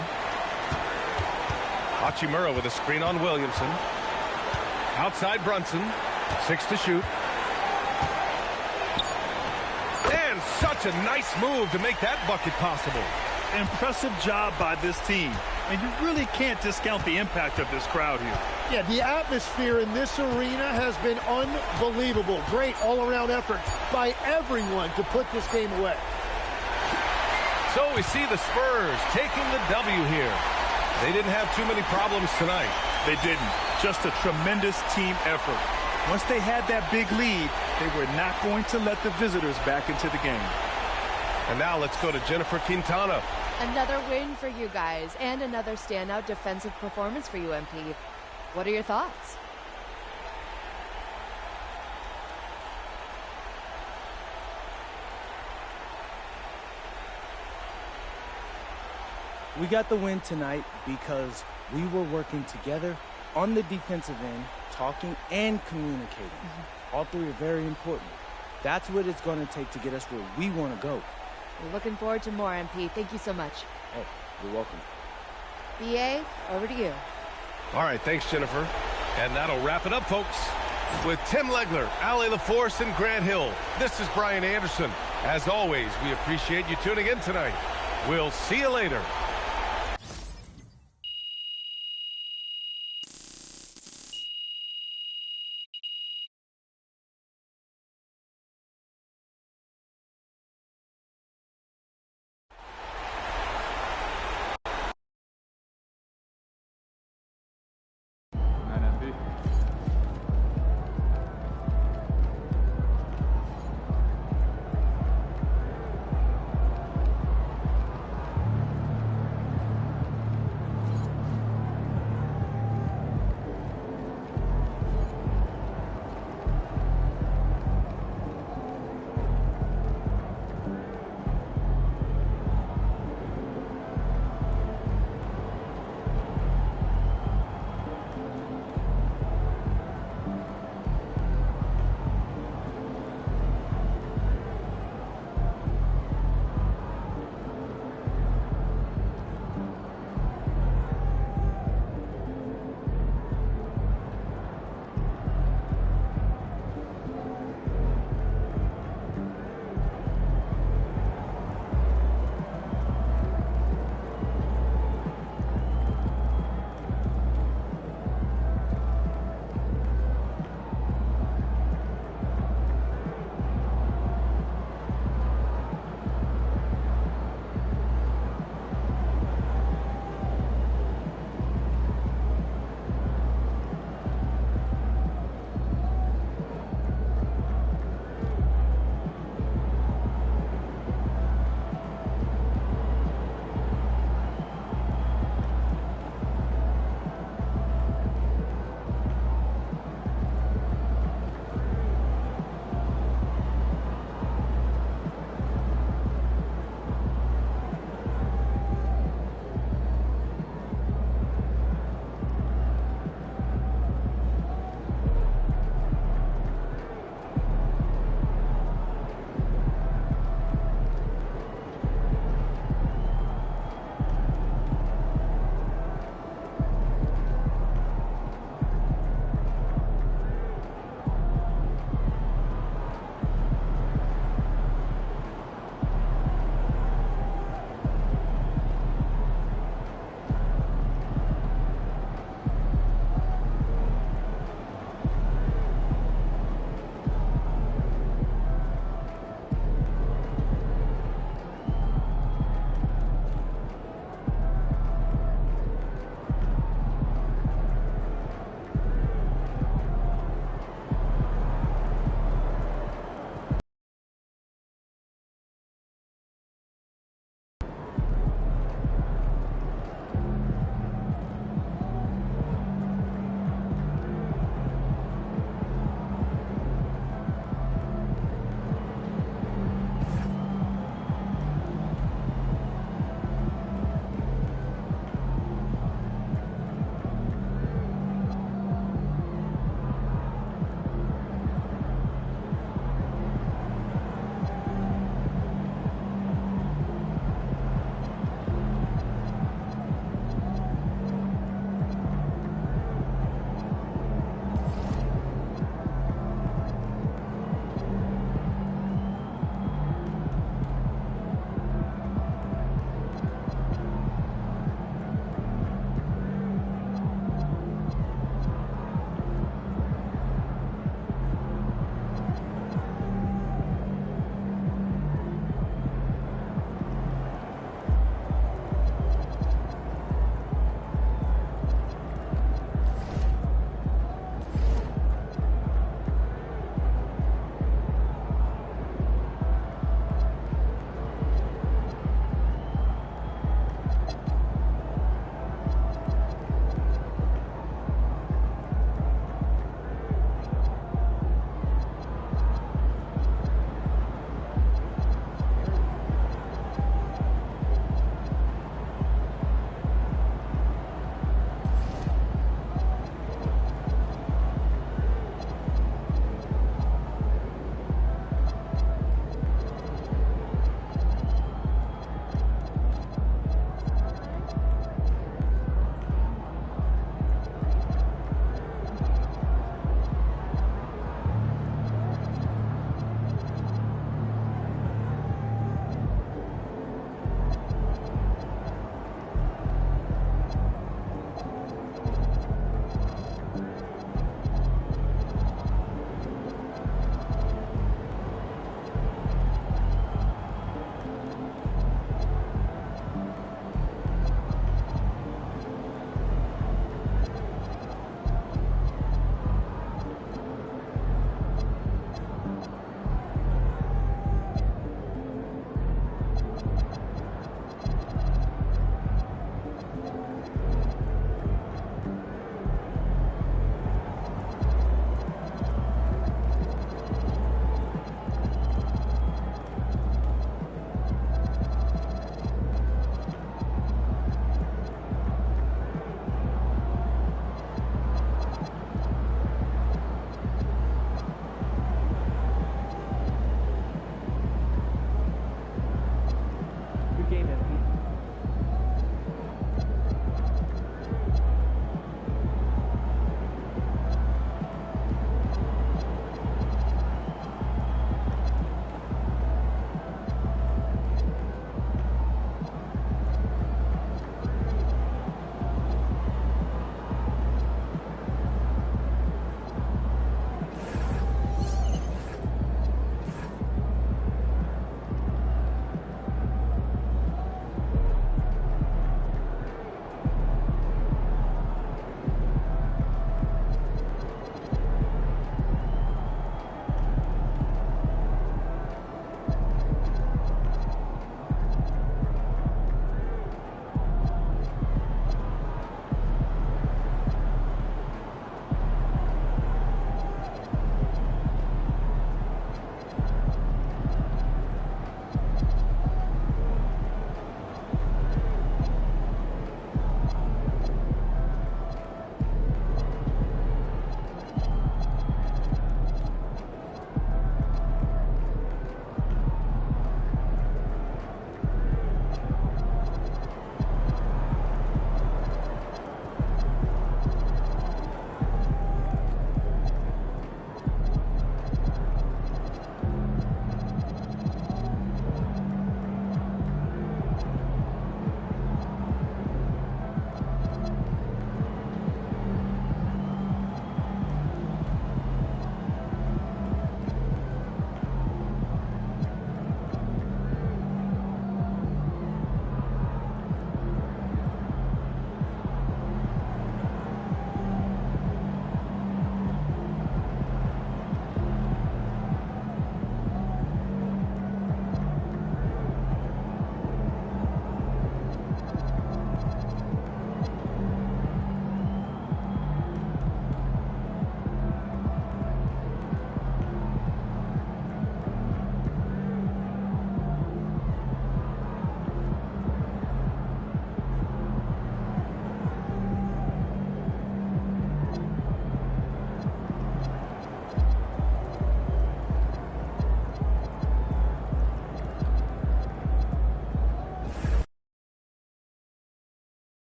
Hachimura with a screen on Williamson. Outside Brunson. 6 to shoot. And such a nice move to make that bucket possible. Impressive job by this team. And you really can't discount the impact of this crowd here. Yeah, the atmosphere in this arena has been unbelievable. Great all-around effort by everyone to put this game away. So we see the Spurs taking the W here. They didn't have too many problems tonight. They didn't. Just a tremendous team effort. Once they had that big lead, they were not going to let the visitors back into the game. And now let's go to Jennifer Quintana. Another win for you guys and another standout defensive performance for you, MP. What are your thoughts? We got the win tonight because we were working together on the defensive end, talking and communicating. All 3 are very important. That's what it's going to take to get us where we want to go. We're looking forward to more, MP. Thank you so much. Oh, you're welcome. BA, over to you. All right, thanks, Jennifer. And that'll wrap it up, folks. With Tim Legler, Allie LaForce, and Grant Hill, this is Brian Anderson. As always, we appreciate you tuning in tonight. We'll see you later.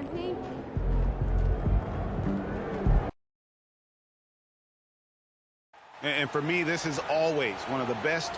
MP? And for me, this is always one of the best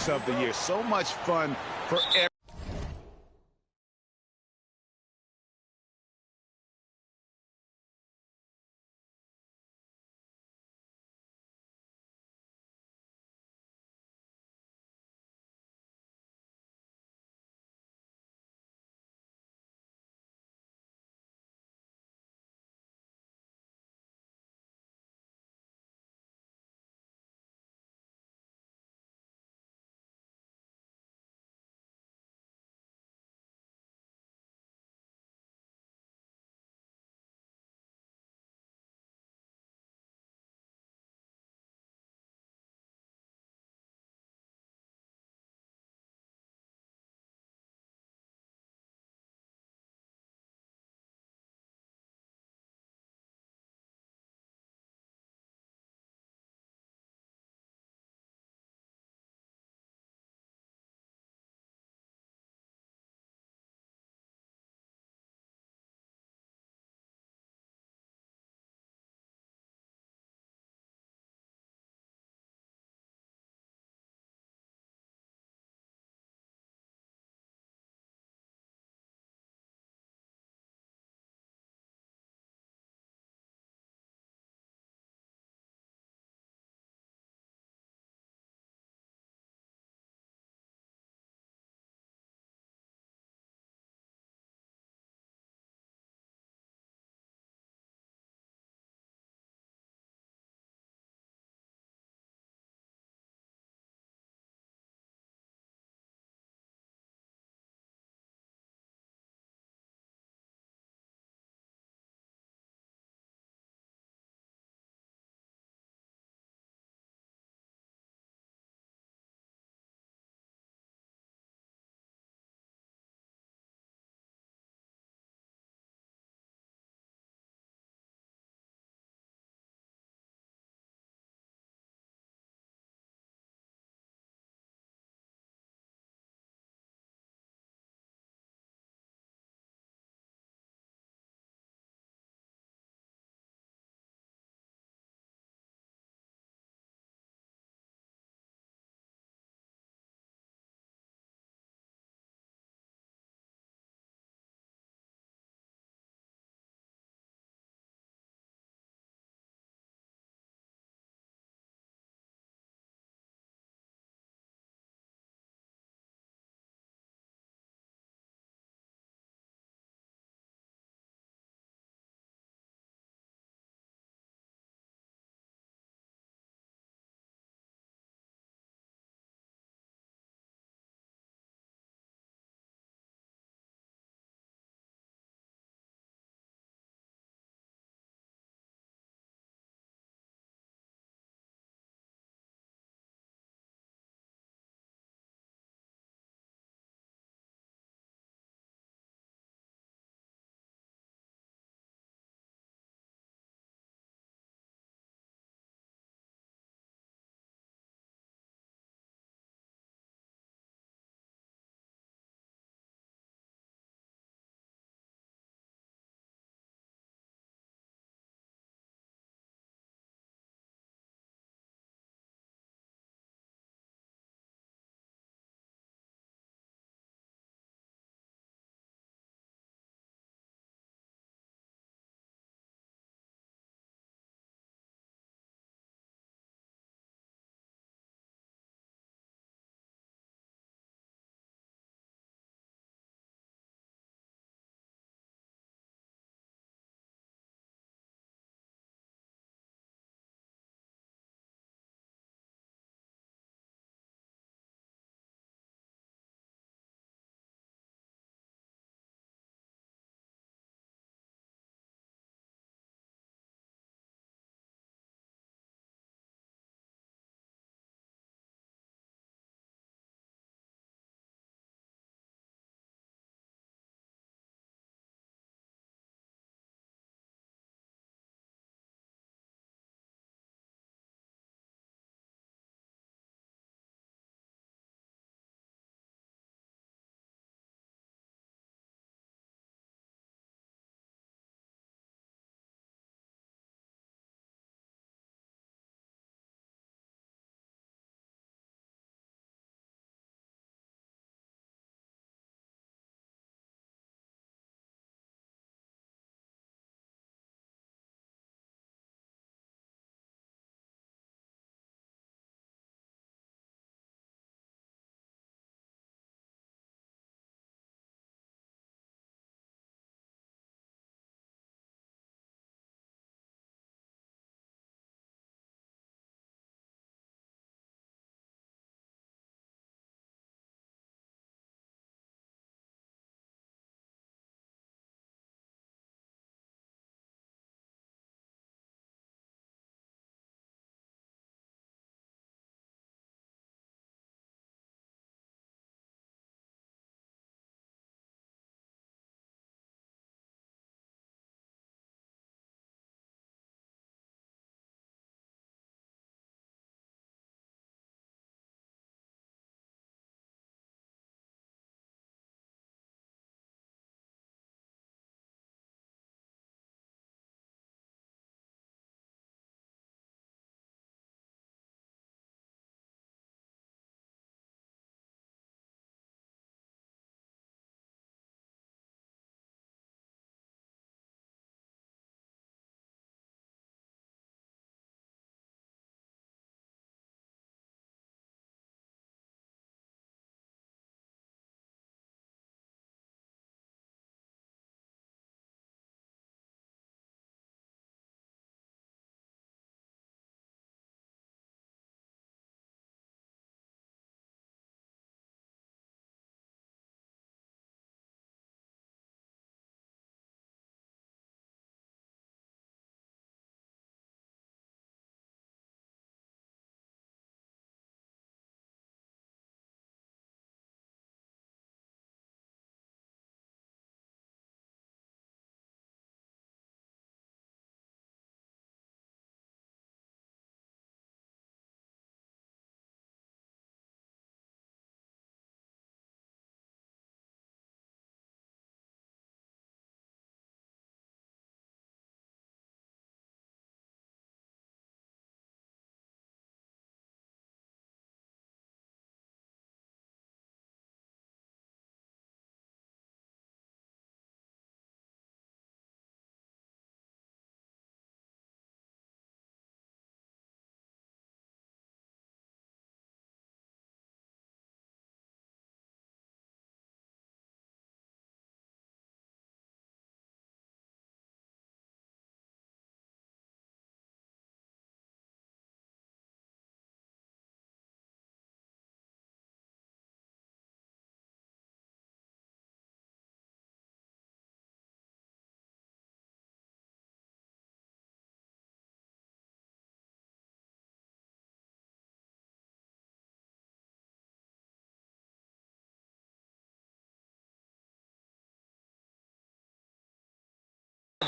picks of the year. So much fun for everyone.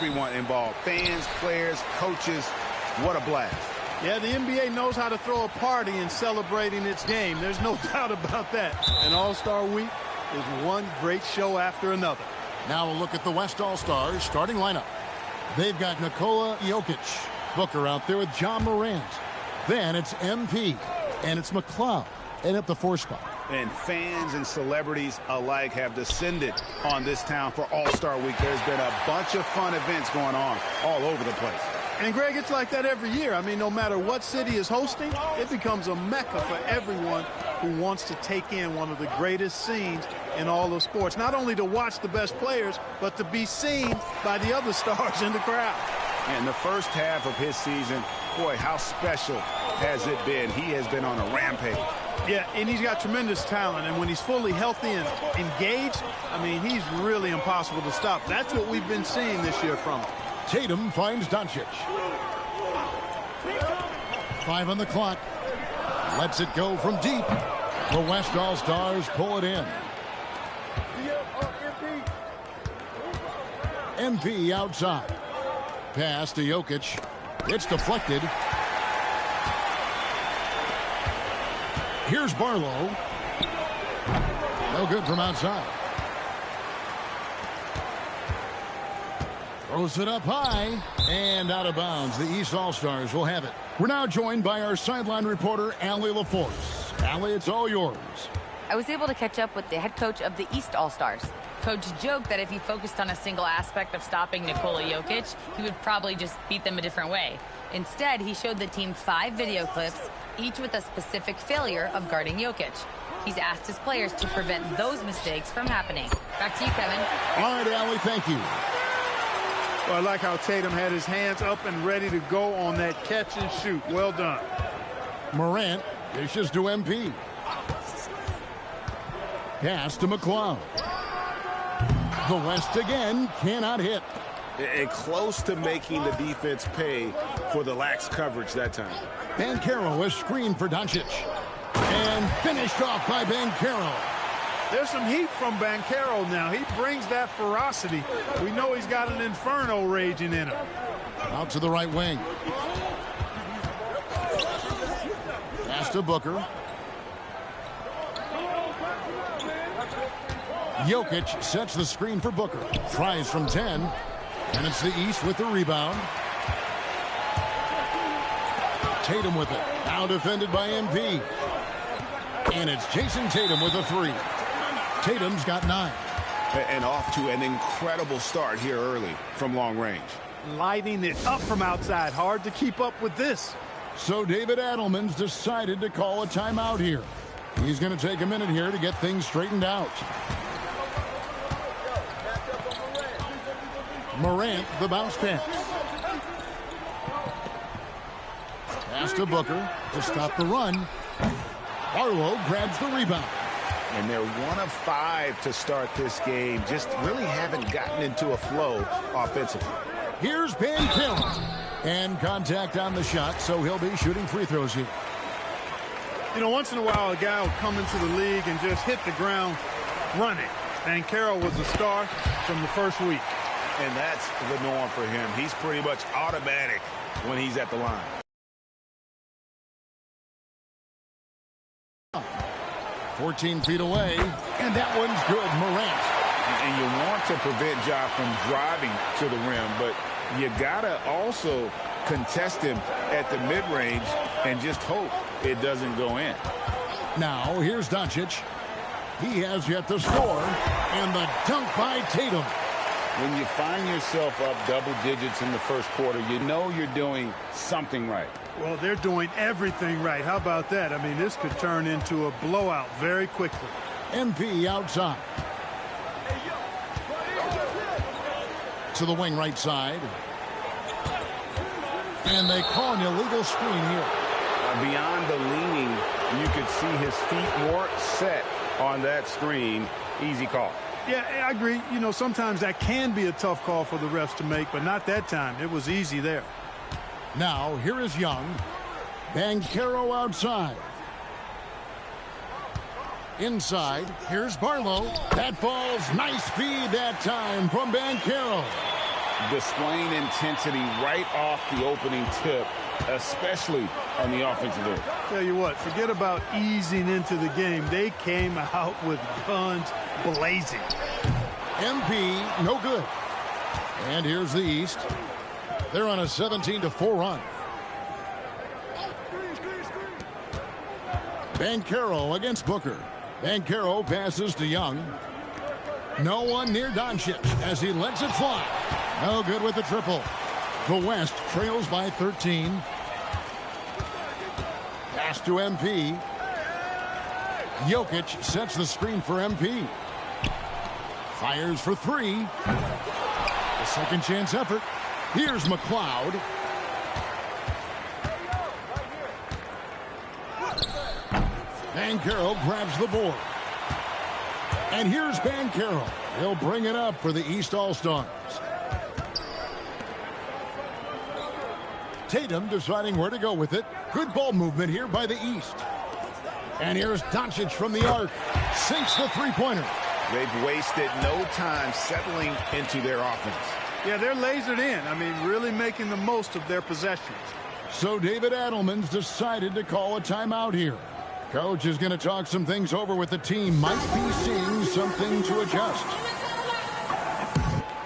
everyone involved. Fans, players, coaches. What a blast. Yeah, the NBA knows how to throw a party in celebrating its game. There's no doubt about that. And All-Star Week is one great show after another. Now a look at the West All-Stars starting lineup. They've got Nikola Jokic. Booker out there with John Morant. Then it's MP. And it's McLeod. And at the 4 spot. And fans and celebrities alike have descended on this town for All-Star Week. There's been a bunch of fun events going on all over the place. And, Greg, it's like that every year. I mean, no matter what city is hosting, it becomes a mecca for everyone who wants to take in one of the greatest scenes in all of sports. Not only to watch the best players, but to be seen by the other stars in the crowd. And the first half of his season, boy, how special has it been? He has been on a rampage. Yeah, and he's got tremendous talent. And when he's fully healthy and engaged, I mean, he's really impossible to stop. That's what we've been seeing this year from him. Tatum finds Doncic. 5 on the clock. Lets it go from deep. The West All-Stars pull it in. MP outside. Pass to Jokic. It's deflected. Here's Barlow. No good from outside. Throws it up high and out of bounds. The East All-Stars will have it. We're now joined by our sideline reporter, Allie LaForce. Allie, it's all yours. I was able to catch up with the head coach of the East All-Stars. Coach joked that if he focused on a single aspect of stopping Nikola Jokic, he would probably just beat them a different way. Instead, he showed the team 5 video clips, each with a specific failure of guarding Jokic. He's asked his players to prevent those mistakes from happening. Back to you, Kevin. All right, Allie, thank you. Well, I like how Tatum had his hands up and ready to go on that catch and shoot. Well done. Morant dishes to MP. Pass to McLeod. The West again cannot hit. And close to making the defense pay for the lax coverage that time. Banchero is screened for Doncic. And finished off by Banchero. There's some heat from Banchero now. He brings that ferocity. We know he's got an inferno raging in him. Out to the right wing. Pass to Booker. Jokic sets the screen for Booker. Tries from 10. And it's the East with the rebound. Tatum with it. Now defended by MP. And it's Jason Tatum with a 3. Tatum's got 9. And off to an incredible start here early from long range. Lighting it up from outside. Hard to keep up with this. So David Adelman's decided to call a timeout here. He's going to take a minute here to get things straightened out. Morant, the bounce pass. Pass to Booker to stop the run. Barlow grabs the rebound. And they're 1 of 5 to start this game. Just really haven't gotten into a flow offensively. Here's Banchero. And contact on the shot, so he'll be shooting free throws here. You know, once in a while, a guy will come into the league and just hit the ground running. Banchero was a star from the first week. And that's the norm for him. He's pretty much automatic when he's at the line. Up. 14 feet away, and that one's good. Morant. And you want to prevent Ja from driving to the rim, but you gotta also contest him at the mid-range and just hope it doesn't go in. Now here's Doncic. He has yet to score, and the dunk by Tatum. When you find yourself up double digits in the first quarter, you know you're doing something right. Well, they're doing everything right. How about that? I mean, this could turn into a blowout very quickly. MP outside. To the wing right side. And they call an illegal screen here. Beyond the leaning, you could see his feet more set on that screen. Easy call. Yeah, I agree. You know, sometimes that can be a tough call for the refs to make, but not that time. It was easy there. Now, here is Young. Banchero outside. Inside, here's Barlow. That falls. Nice feed that time from Banchero. displaying intensity right off the opening tip, especially on the offensive end. Tell you what, forget about easing into the game. They came out with guns blazing. MP, no good. And here's the East. They're on a 17-4 run. Banchero against Booker. Banchero passes to Young. No one near Doncic as he lets it fly. No good with the triple. The West trails by 13. Pass to MP. Jokic sets the screen for MP. Fires for three. A second chance effort. Here's McLeod. Banchero grabs the board. And here's Banchero. He'll bring it up for the East All-Stars. Tatum deciding where to go with it. Good ball movement here by the East. And here's Doncic from the arc. Sinks the three-pointer. They've wasted no time settling into their offense. Yeah, they're lasered in. I mean, really making the most of their possessions. So David Adelman's decided to call a timeout here. Coach is going to talk some things over with the team. Might be seeing something to adjust.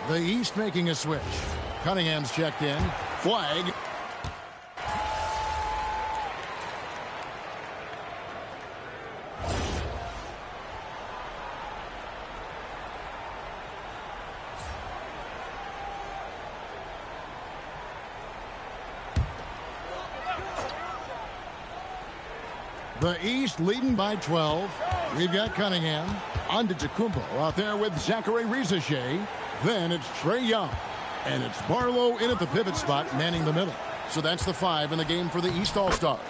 The East making a switch. Cunningham's checked in. Flag. The East leading by 12. We've got Cunningham. Antetokounmpo out there with Zachary Rizachet. Then it's Trae Young. And it's Barlow in at the pivot spot, manning the middle. So that's the 5 in the game for the East All-Stars.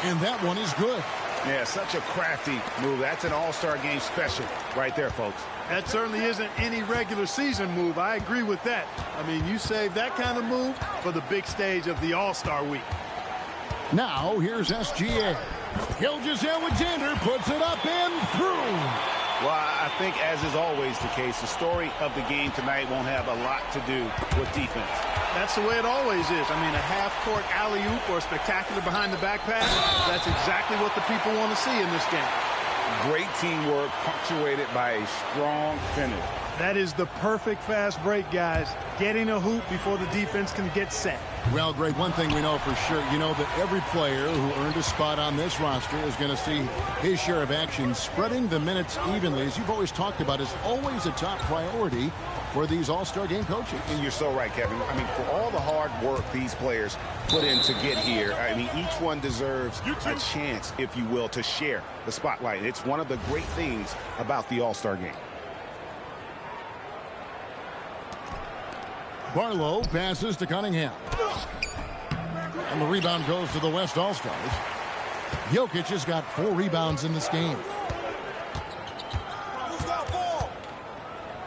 And that one is good. Yeah, such a crafty move. That's an All-Star game special right there, folks. That certainly isn't any regular season move. I agree with that. I mean, you save that kind of move for the big stage of the All-Star week. Now, here's SGA. Gilgeous-Alexander puts it up and through. Well, I think, as is always the case, the story of the game tonight won't have a lot to do with defense. That's the way it always is. I mean, a half-court alley-oop or spectacular behind-the-back pass, that's exactly what the people want to see in this game. Great teamwork punctuated by a strong finish. That is the perfect fast break, guys. Getting a hoop before the defense can get set. Well, Greg, one thing we know for sure, you know that every player who earned a spot on this roster is going to see his share of action. Spreading the minutes evenly, as you've always talked about, is always a top priority for these All-Star game coaches. And you're so right, Kevin. I mean, for all the hard work these players put in to get here, I mean, each one deserves a chance, if you will, to share the spotlight. It's one of the great things about the All-Star game. Barlow passes to Cunningham. And the rebound goes to the West All-Stars. Jokic has got 4 rebounds in this game.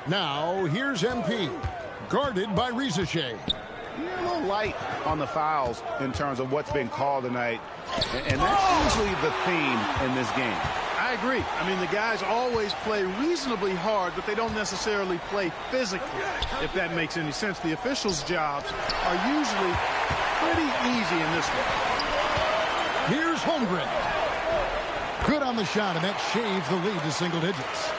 Now, here's MP. Guarded by Rizachet. You're a little light on the fouls in terms of what's been called tonight. And that's usually the theme in this game. I agree. I mean, the guys always play reasonably hard, but they don't necessarily play physically, if that makes any sense. The officials' jobs are usually pretty easy in this one. Here's Holmgren. Good on the shot, and that shaves the lead to single digits.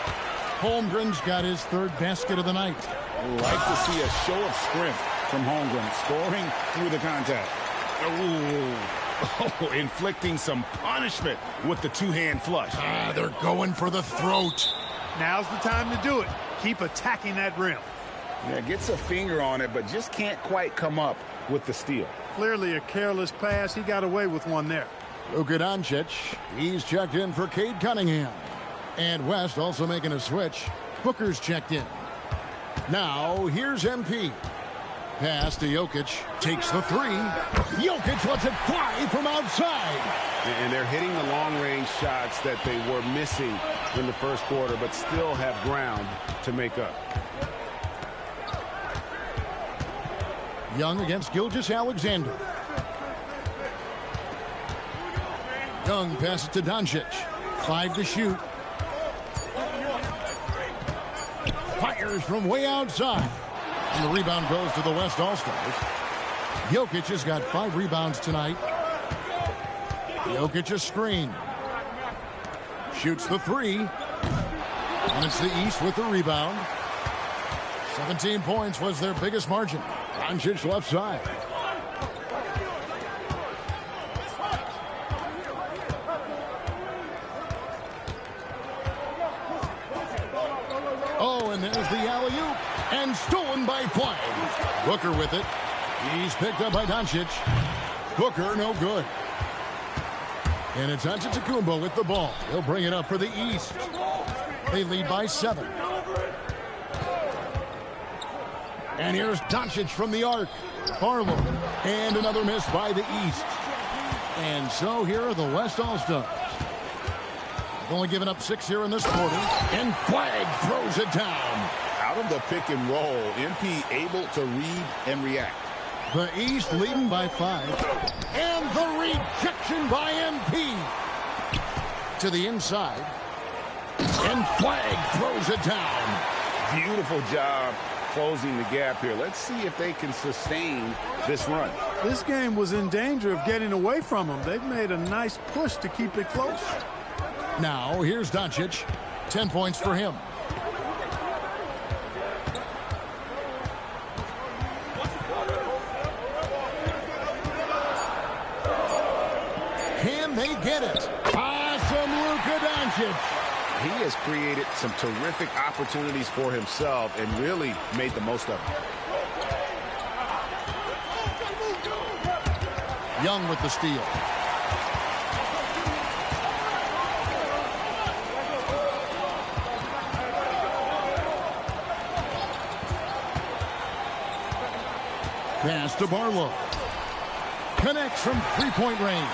Holmgren's got his 3rd basket of the night. I'd like to see a show of strength from Holmgren, scoring through the contact. Oh, inflicting some punishment with the 2-hand flush. They're going for the throat. Now's the time to do it. Keep attacking that rim. Yeah, gets a finger on it, but just can't quite come up with the steal. Clearly a careless pass. He got away with one there. Luka Doncic, he's checked in for Cade Cunningham. And West also making a switch. Booker's checked in. Now, here's MP. Pass to Jokic. Takes the 3. Jokic lets it fly from outside. And they're hitting the long-range shots that they were missing in the first quarter, but still have ground to make up. Young against Gilgeous-Alexander. Young passes to Doncic. 5 to shoot. Fires from way outside. And the rebound goes to the West All-Stars. Jokic has got 5 rebounds tonight. Jokic a screen. Shoots the 3. And it's the East with the rebound. 17 points was their biggest margin. Doncic left side. Oh, and there's the alley-oop. And stolen by Flagg. Booker with it. He's picked up by Doncic. Booker, no good. And it's Antetokounmpo with the ball. He'll bring it up for the East. They lead by 7. And here's Doncic from the arc. Barlow. And another miss by the East. And so here are the West All-Stars. They've only given up 6 here in this quarter. And Flagg throws it down. Out of the pick and roll, MP able to read and react. The East leading by 5. And the rejection by MP. To the inside. And Flagg throws it down. Beautiful job closing the gap here. Let's see if they can sustain this run. This game was in danger of getting away from them. They've made a nice push to keep it close. Now, here's Doncic. 10 points for him. Can they get it? Awesome Luka Doncic. He has created some terrific opportunities for himself and really made the most of them. Young with the steal. Pass to Barlow. Connects from three-point range.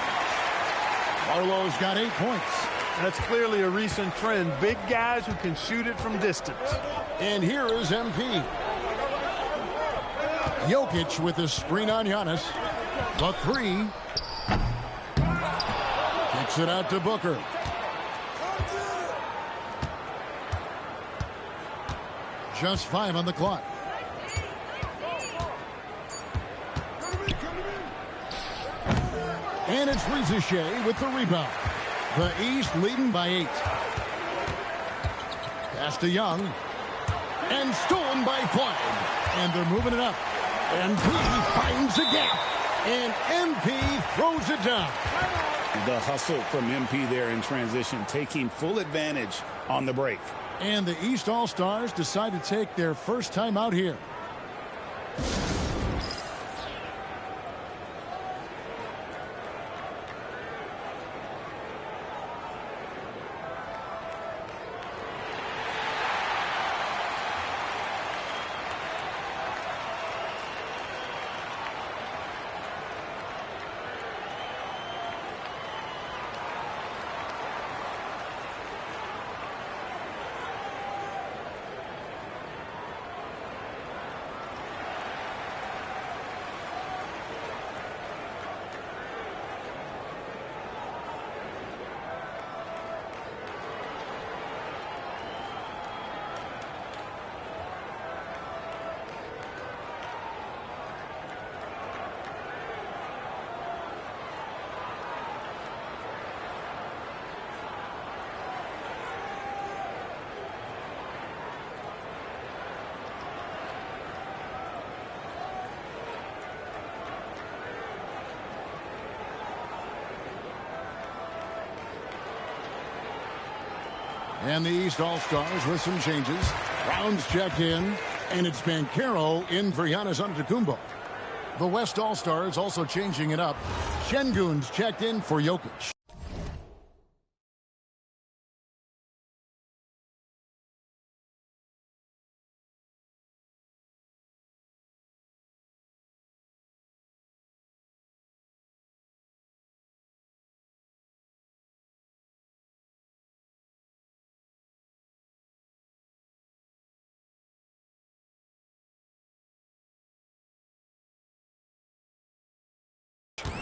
Barlow's got 8 points. That's clearly a recent trend. Big guys who can shoot it from distance. And here is MP. Jokic with the screen on Giannis. The 3. Kicks it out to Booker. Just 5 on the clock. And it's Rizachet with the rebound. The East leading by 8. Pass to Young. And stolen by Flagg. And they're moving it up. MP finds a gap. And MP throws it down. The hustle from MP there in transition, taking full advantage on the break. And the East All-Stars decide to take their first time out here. And the East All-Stars with some changes. Brown's checked in, and it's Banchero in for Giannis Antetokounmpo. The West All-Stars also changing it up. Şengün's checked in for Jokic.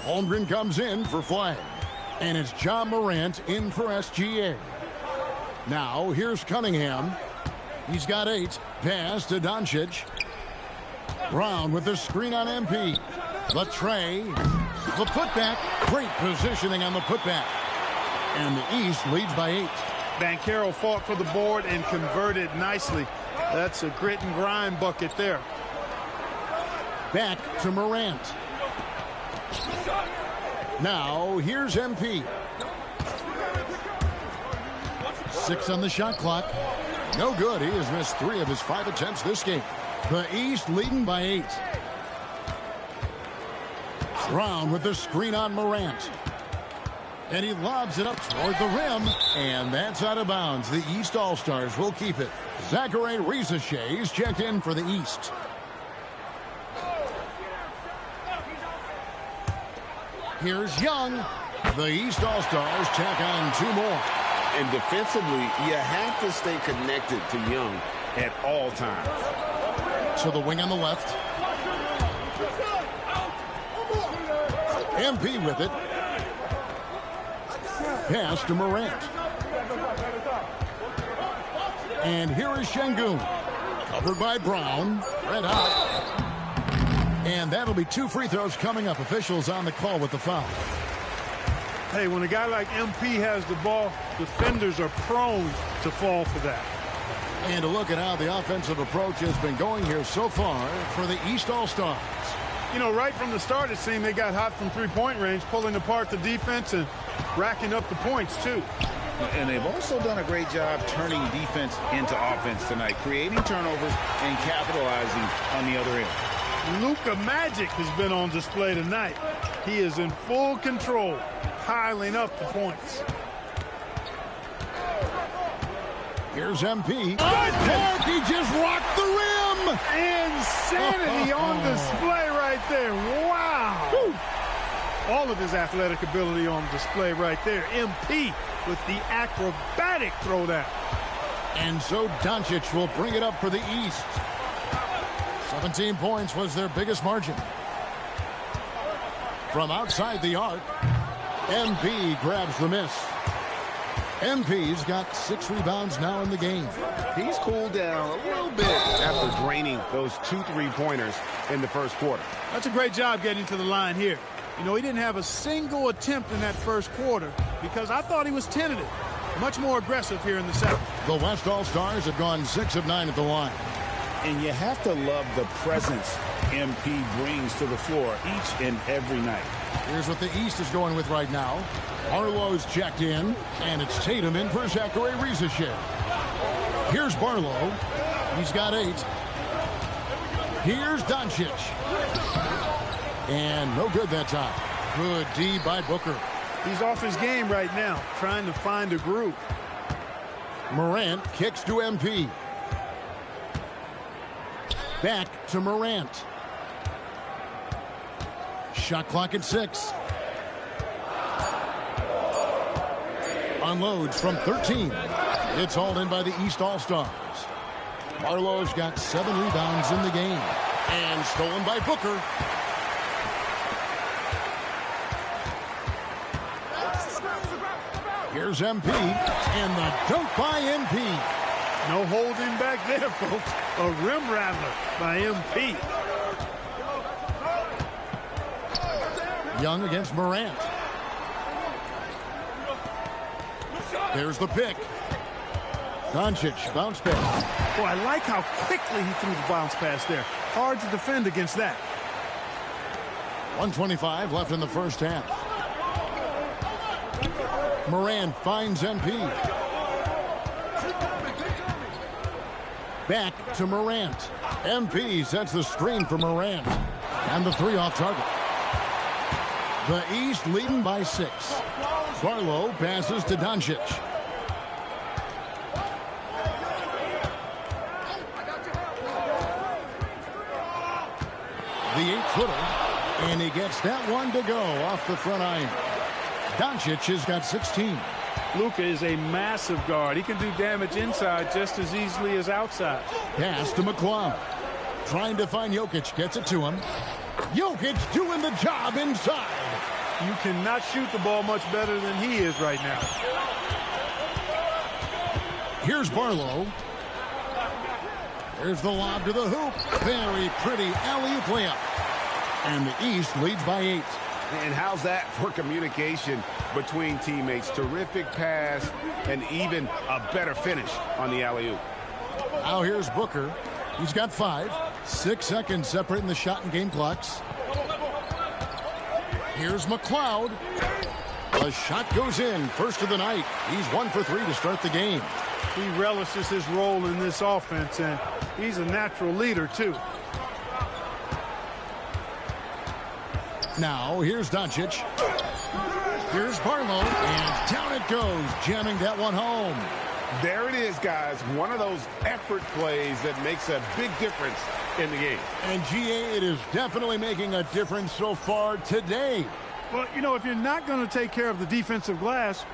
Holmgren comes in for Flagg. And it's John Morant in for SGA. Now, here's Cunningham. He's got 8. Pass to Doncic. Brown with the screen on MP. The tray. The putback. Great positioning on the putback. And the East leads by 8. Banchero fought for the board and converted nicely. That's a grit and grind bucket there. Back to Morant. Now, here's MP. 6 on the shot clock. No good. He has missed 3 of his 5 attempts this game. The East leading by 8. Brown with the screen on Morant. And he lobs it up toward the rim. And that's out of bounds. The East All-Stars will keep it. Zachary Risache is checked in for the East. Here's Young. The East All-Stars tack on 2 more. And defensively, you have to stay connected to Young at all times. To the wing on the left. MP with it. Pass to Morant. And here is Şengün. Covered by Brown. Red hot. And that'll be 2 free throws coming up. Officials on the call with the foul. Hey, when a guy like MP has the ball, defenders are prone to fall for that. And a look at how the offensive approach has been going here so far for the East All-Stars. You know, right from the start, it seemed they got hot from three-point range, pulling apart the defense and racking up the points, too. And they've also done a great job turning defense into offense tonight, creating turnovers and capitalizing on the other end. Luka Magic has been on display tonight. He is in full control, piling up the points. Here's MP. Oh, he just rocked the rim. Insanity on display right there. Wow. Woo. All of his athletic ability on display right there. MP with the acrobatic throwdown. And so Doncic will bring it up for the East. 17 points was their biggest margin. From outside the arc, MP grabs the miss. MP's got 6 rebounds now in the game. He's cooled down a little bit after draining those 2 3-pointers in the first quarter. That's a great job getting to the line here. You know, he didn't have a single attempt in that first quarter because I thought he was tentative. Much more aggressive here in the second. The West All-Stars have gone 6 of 9 at the line. And you have to love the presence MP brings to the floor each and every night. Here's what the East is going with right now. Barlow's checked in, and it's Tatum in for Zachary Risache. Here's Barlow. He's got 8. Here's Doncic. And no good that time. Good D by Booker. He's off his game right now, trying to find a groove. Morant kicks to MP. Back to Morant. Shot clock at 6. Unloads from 13. It's hauled in by the East All-Stars. Barlow's got 7 rebounds in the game. And stolen by Booker. Here's MP. And the dunk by MP. No holding back there, folks. A rim rattler by MP. Young against Morant. There's the pick. Doncic, bounce pass. Boy, I like how quickly he threw the bounce pass there. Hard to defend against that. 1:25 left in the first half. Morant finds MP. Back to Morant. MP sets the screen for Morant. And the 3 off target. The East leading by 6. Barlow passes to Doncic. The 8-footer. And he gets that one to go off the front iron. Doncic has got 16. Luka is a massive guard. He can do damage inside just as easily as outside. Pass to McCloud. Trying to find Jokic. Gets it to him. Jokic doing the job inside. You cannot shoot the ball much better than he is right now. Here's Barlow. There's the lob to the hoop. Very pretty alley-oop layup. And the East leads by 8. And how's that for communication between teammates? Terrific pass and even a better finish on the alley-oop. Now here's Booker. He's got 5. 6 seconds separating the shot and game clocks. Here's McLeod. The shot goes in. First of the night. He's 1 for 3 to start the game. He relishes his role in this offense, and he's a natural leader, too. Now, here's Doncic. Here's Barlow, and down it goes, jamming that one home. There it is, guys. One of those effort plays that makes a big difference in the game. And, GA, it is definitely making a difference so far today. Well, you know, if you're not going to take care of the defensive glass,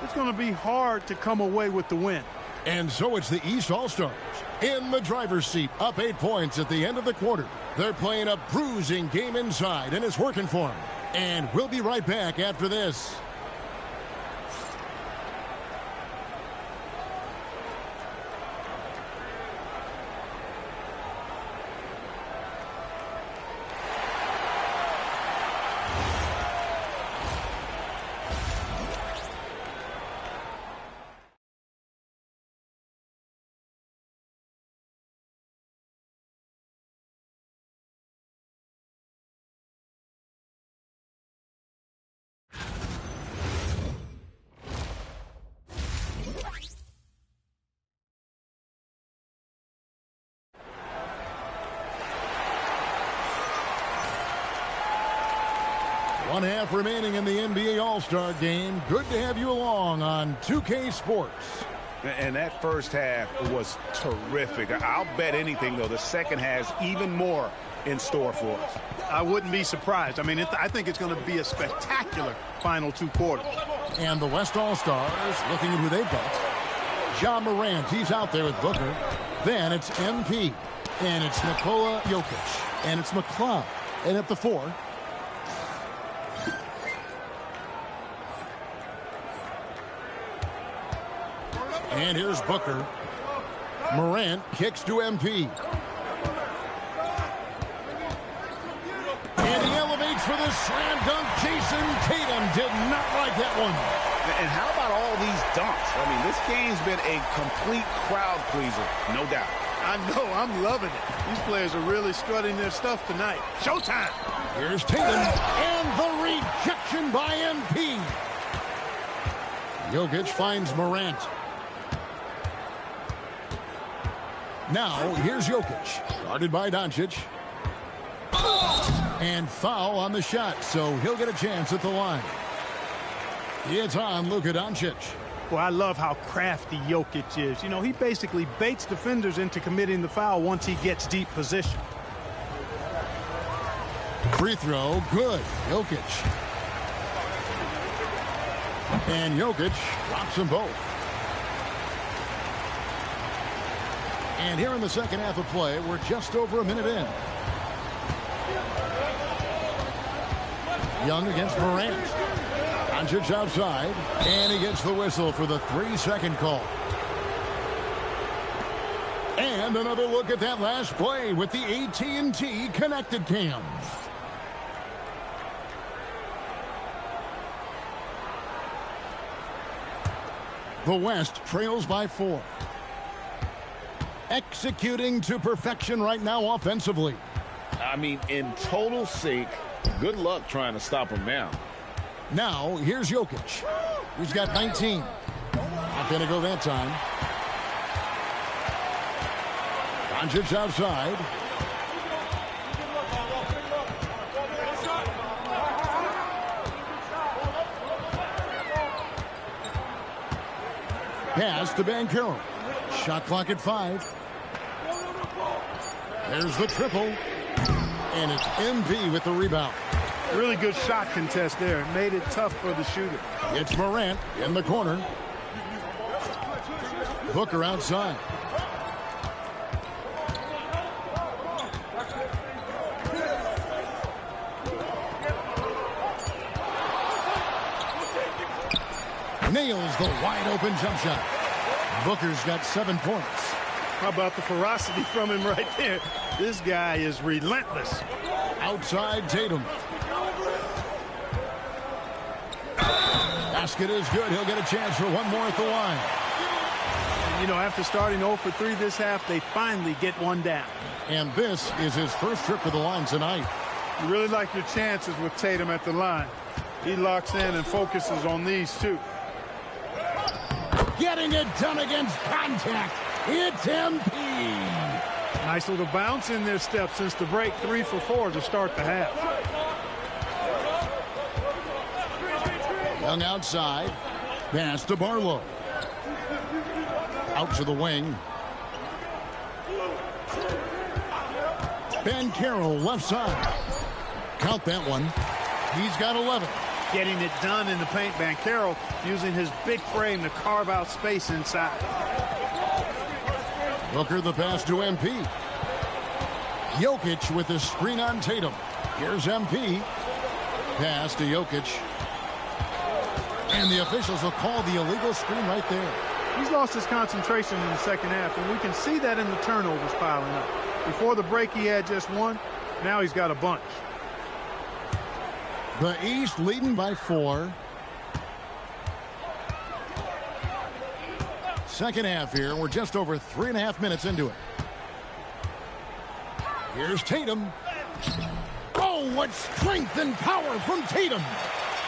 it's going to be hard to come away with the win. And so it's the East All-Stars in the driver's seat, up 8 points at the end of the quarter. They're playing a bruising game inside, and it's working for them. And we'll be right back after this. One half remaining in the NBA All-Star game. Good to have you along on 2K Sports. And that first half was terrific. I'll bet anything, though, the second has even more in store for us. I wouldn't be surprised. I mean, I think it's going to be a spectacular final 2 quarters. And the West All-Stars looking at who they've got. Ja Morant, he's out there with Booker. Then it's MP. And it's Nikola Jokic. And it's McLeod. And at the 4. And here's Booker. Morant kicks to MP. And he elevates for the slam dunk. Jason Tatum did not like that one. And how about all these dunks? I mean, this game's been a complete crowd pleaser, no doubt. I know, I'm loving it. These players are really strutting their stuff tonight. Showtime! Here's Tatum, and the rejection by MP. Jokic finds Morant. Now, here's Jokic, guarded by Doncic. And foul on the shot, so he'll get a chance at the line. It's on Luka Doncic. Well, I love how crafty Jokic is. You know, he basically baits defenders into committing the foul once he gets deep position. Free throw, good. Jokic. And Jokic drops them both. And here in the second half of play, we're just over a minute in. Young against Morant. Doncic outside, and he gets the whistle for the 3-second call. And another look at that last play with the AT&T connected cam. The West trails by 4. Executing to perfection right now offensively. I mean, in total sync. Good luck trying to stop him now. Now, here's Jokic. He's got 19. Not going to go that time. Doncic outside. Pass to Banchero. Shot clock at 5. There's the triple. And it's MP with the rebound. Really good shot contest there. Made it tough for the shooter. It's Morant in the corner. Booker outside. Nails the wide open jump shot. Booker's got 7 points. How about the ferocity from him right there? This guy is relentless. Outside Tatum. Basket is good. He'll get a chance for one more at the line. You know, after starting 0 for 3 this half, they finally get one down. And this is his first trip to the line tonight. You really like your chances with Tatum at the line. He locks in and focuses on these two. Getting it done against contact. It's MP. Nice little bounce in their step since the break. 3 for 4 to start the half. Young outside. Pass to Barlow. Out to the wing. Ben Carroll left side. Count that one. He's got 11. Getting it done in the paint. Ben Carroll using his big frame to carve out space inside. Booker the pass to MP. Jokic with the screen on Tatum. Here's MP. Pass to Jokic. And the officials will call the illegal screen right there. He's lost his concentration in the second half, and we can see that in the turnovers piling up. Before the break, he had just one. Now he's got a bunch. The East leading by 4. Second half here. We're just over 3.5 minutes into it. Here's Tatum. Oh, what strength and power from Tatum.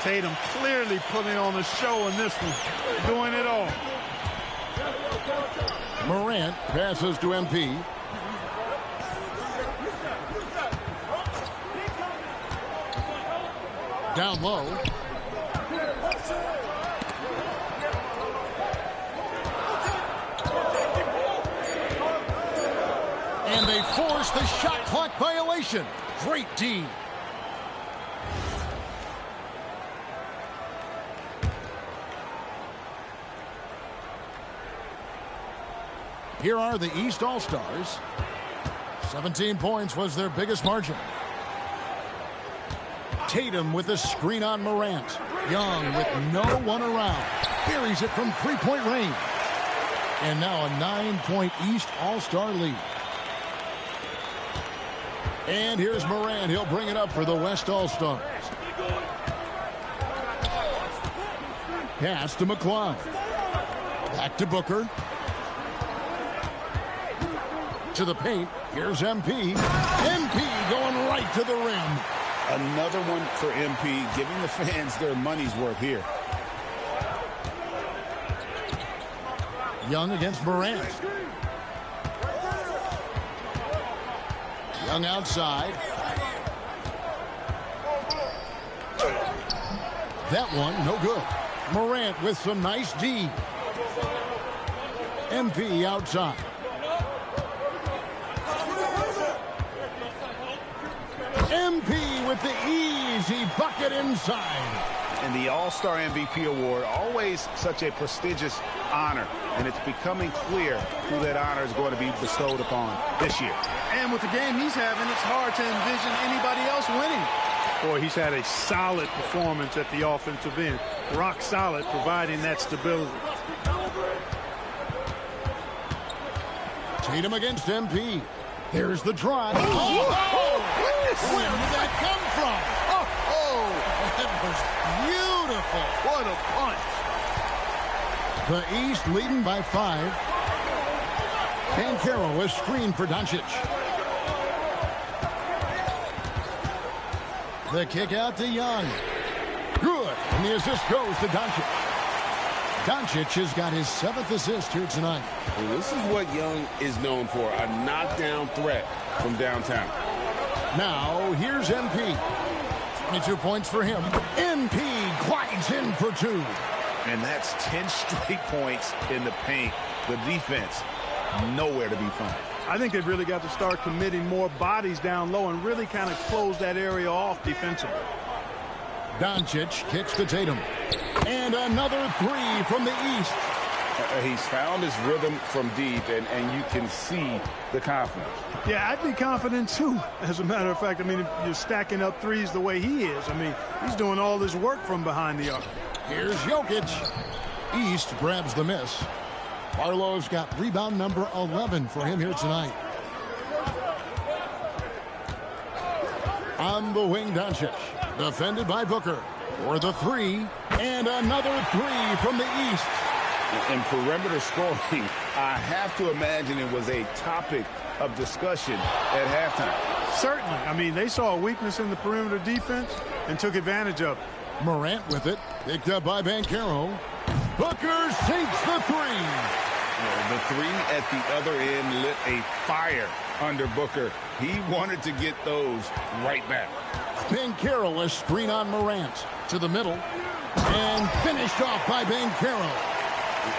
Tatum clearly putting on a show in this one. Doing it all. Morant passes to MP. Down low. And they force the shot clock violation. Great D. Here are the East All-Stars. 17 points was their biggest margin. Tatum with a screen on Morant. Young with no one around. Buries it from three-point range. And now a 9-point East All-Star lead. And here's Morant. He'll bring it up for the West All-Stars. Pass to McCloud. Back to Booker. To the paint. Here's MP. MP going right to the rim. Another one for MP, giving the fans their money's worth here. Young against Morant. Young outside. That one, no good. Morant with some nice D. MP outside. MP with the easy bucket inside. And the All-Star MVP award, always such a prestigious honor. And it's becoming clear who that honor is going to be bestowed upon this year. And with the game he's having, it's hard to envision anybody else winning. Boy, he's had a solid performance at the offensive end. Rock solid, providing that stability. Tatum against MP. There's the drive. Oh, where did that come from? Oh, that was beautiful. What a punch. The East leading by 5. Banchero is screened for Doncic. The kick out to Young. Good. And the assist goes to Doncic. Doncic has got his 7th assist here tonight. And this is what Young is known for, a knockdown threat from downtown. Now, here's MP. 22 points for him. MP glides in for 2. And that's 10 straight points in the paint. The defense, nowhere to be found. I think they've really got to start committing more bodies down low and really kind of close that area off defensively. Doncic kicks to Tatum. And another 3 from the East. He's found his rhythm from deep, and you can see the confidence. Yeah, I'd be confident, too. As a matter of fact, I mean, if you're stacking up threes the way he is, I mean, he's doing all this work from behind the arc. Here's Jokic. East grabs the miss. Barlow's got rebound number 11 for him here tonight. On the wing, Doncic. Defended by Booker. For the three. And another three from the east. In perimeter scoring, I have to imagine it was a topic of discussion at halftime. Certainly. I mean, they saw a weakness in the perimeter defense and took advantage of it. Morant with it. Picked up by Banchero. Booker sinks the three. The three at the other end lit a fire under Booker. He wanted to get those right back. Banchero, a screen on Morant. To the middle. And finished off by Banchero.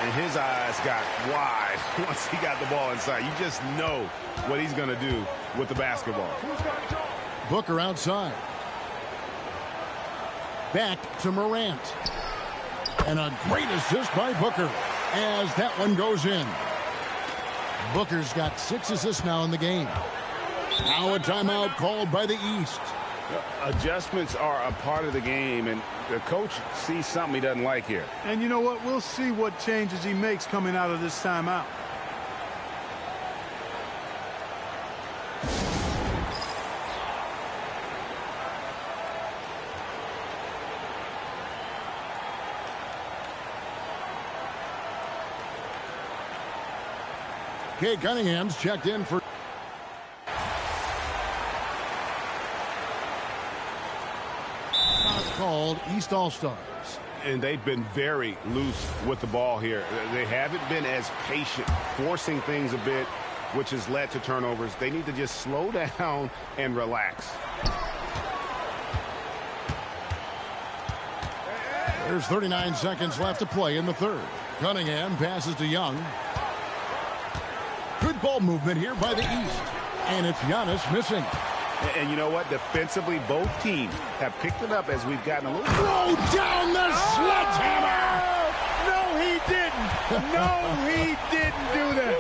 And his eyes got wide once he got the ball inside. You just know what he's going to do with the basketball. Booker outside. Back to Morant. And a great assist by Booker as that one goes in. Booker's got 6 assists now in the game. Now a timeout called by the East. Adjustments are a part of the game, and the coach sees something he doesn't like here. And you know what? We'll see what changes he makes coming out of this timeout. Kay Cunningham's checked in for called East All-Stars. And they've been very loose with the ball here. They haven't been as patient, forcing things a bit, which has led to turnovers. They need to just slow down and relax. There's 39 seconds left to play in the third. Cunningham passes to Young. Good ball movement here by the East. And it's Giannis missing. And you know what? Defensively, both teams have picked it up as we've gotten a little... Throw down the sledgehammer! No, he didn't. No, he didn't do that.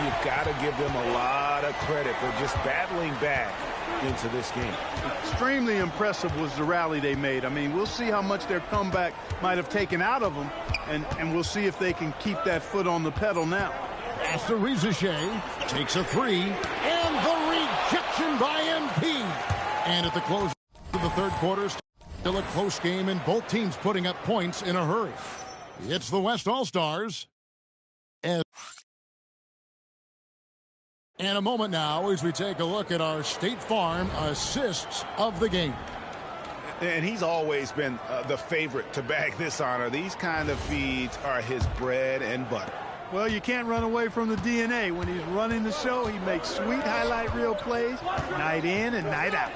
You've got to give them a lot of credit for just battling back into this game. Extremely impressive was the rally they made. I mean, we'll see how much their comeback might have taken out of them, and we'll see if they can keep that foot on the pedal now. Pass to Rizachet. Takes a three. And the rejection by MP. And at the close of the third quarter, still a close game, and both teams putting up points in a hurry. It's the West All-Stars. And a moment now as we take a look at our State Farm assists of the game. And he's always been the favorite to bag this honor. These kind of feeds are his bread and butter. Well, you can't run away from the DNA. When he's running the show, he makes sweet highlight reel plays night in and night out.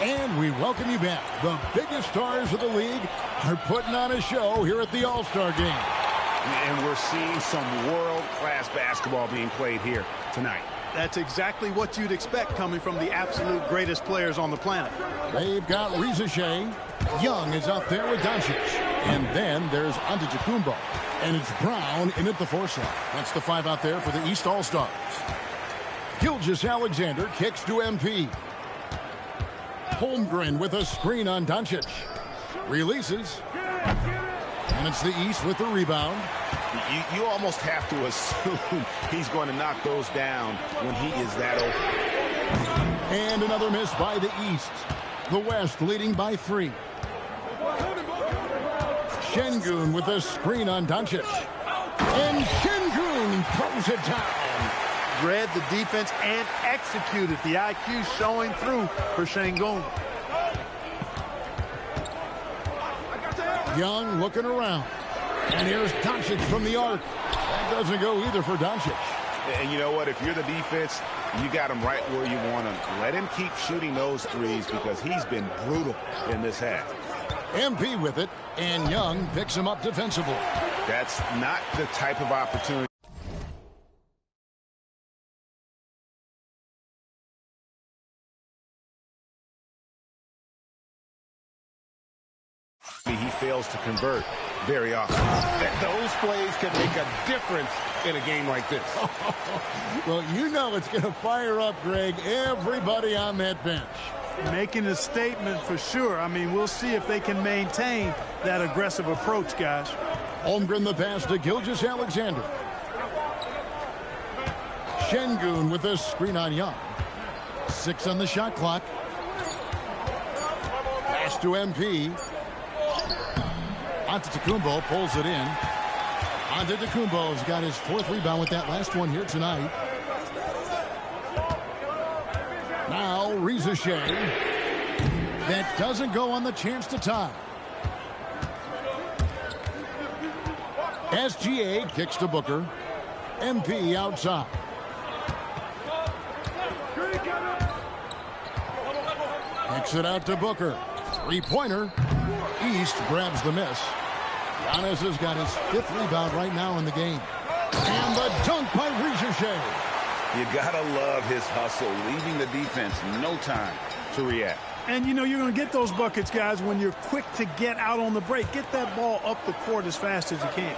And we welcome you back. The biggest stars of the league are putting on a show here at the All-Star Game. And we're seeing some world-class basketball being played here tonight. That's exactly what you'd expect coming from the absolute greatest players on the planet. They've got Rizachet. Young is up there with Doncic. And then there's Antetokounmpo. And it's Brown in at the 4 slot. That's the 5 out there for the East All-Stars. Gilgeous-Alexander kicks to MP. Holmgren with a screen on Doncic. Releases. And it's the East with the rebound. You almost have to assume he's going to knock those down when he is that open. And another miss by the East. The West leading by 3. Şengün with a screen on Doncic. And Şengün throws it down. Read the defense and executed. The IQ showing through for Şengün. Young looking around. And here's Doncic from the arc. That doesn't go either for Doncic. And you know what? If you're the defense, you got him right where you want him. Let him keep shooting those threes because he's been brutal in this half. MP with it, and Young picks him up defensively. That's not the type of opportunity he fails to convert. very often. Those plays can make a difference in a game like this. Well, you know it's going to fire up, Greg, everybody on that bench. Making a statement for sure. I mean, we'll see if they can maintain that aggressive approach, guys. Holmgren the pass to Gilgeous-Alexander. Şengün with a screen on Young. 6 on the shot clock. Pass to MP. Antetokounmpo pulls it in. Antetokounmpo's got his 4th rebound with that last one here tonight. Now Rizachet. That doesn't go on the chance to tie. SGA kicks to Booker. MP outside. Kicks it out to Booker. 3-pointer. East grabs the miss. Giannis has got his 5th rebound right now in the game. And the dunk by Rizachet. You gotta love his hustle, leaving the defense no time to react. And you know you're going to get those buckets, guys, when you're quick to get out on the break. Get that ball up the court as fast as you can.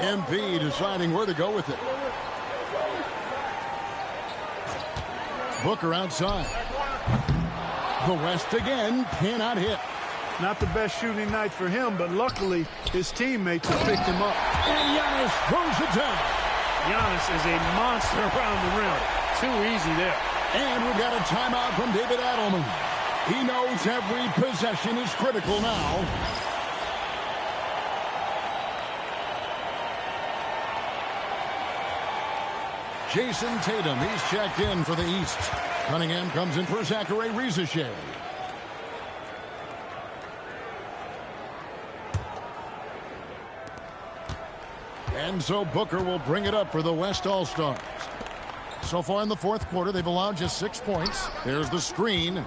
MP deciding where to go with it. Booker outside. The West again cannot hit. Not the best shooting night for him, but luckily his teammates have picked him up. And Giannis throws it down. Giannis is a monster around the rim. Too easy there. And we've got a timeout from David Adelman. He knows every possession is critical now. Jason Tatum, he's checked in for the East. Cunningham comes in for Zachary Rizachet. And so Booker will bring it up for the West All-Stars. So far in the 4th quarter, they've allowed just 6 points. There's the screen.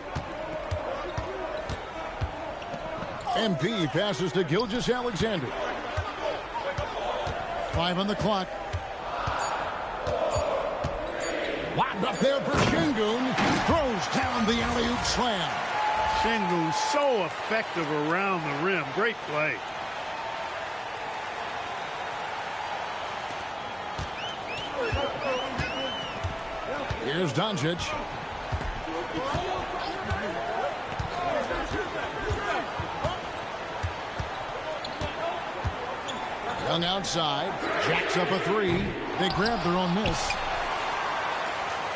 MP passes to Gilgeous-Alexander. 5 on the clock. Wound up there for Şengün. Throws down the alley-oop slam. Şengün so effective around the rim. Great play. Here's Doncic. Young outside. Jacks up a 3. They grab their own miss.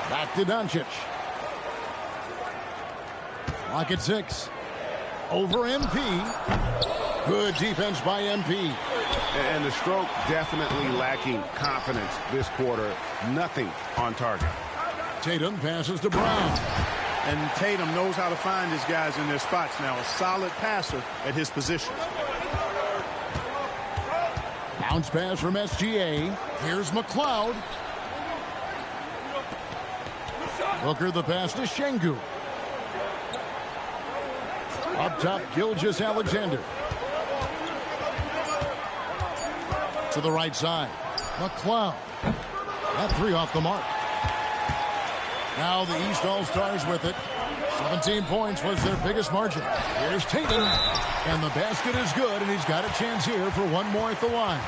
Back to Doncic. Clock at 6. Over MP. Good defense by MP. And the stroke definitely lacking confidence this quarter. Nothing on target. Tatum passes to Brown. And Tatum knows how to find his guys in their spots now. A solid passer at his position. Bounce pass from SGA. Here's McLeod. Booker the pass to Şengün. Up top, Gilgeous-Alexander. To the right side. McLeod. That 3 off the mark. Now the East All-Stars with it. 17 points was their biggest margin. Here's Tatum. And the basket is good, and he's got a chance here for one more at the line.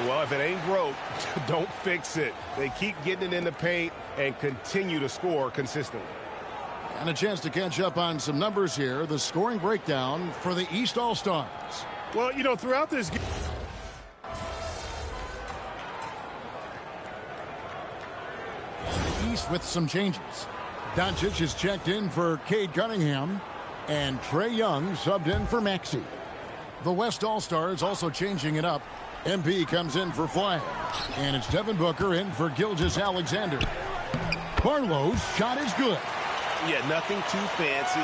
Well, if it ain't broke, don't fix it. They keep getting it in the paint and continue to score consistently. And a chance to catch up on some numbers here. The scoring breakdown for the East All-Stars. Well, you know, throughout this game, the East with some changes. Doncic is checked in for Cade Cunningham, and Trae Young subbed in for Maxey. The West All-Stars also changing it up. MP comes in for Flagg, and it's Devin Booker in for Gilgeous-Alexander. Barlow's shot is good. Yeah, nothing too fancy.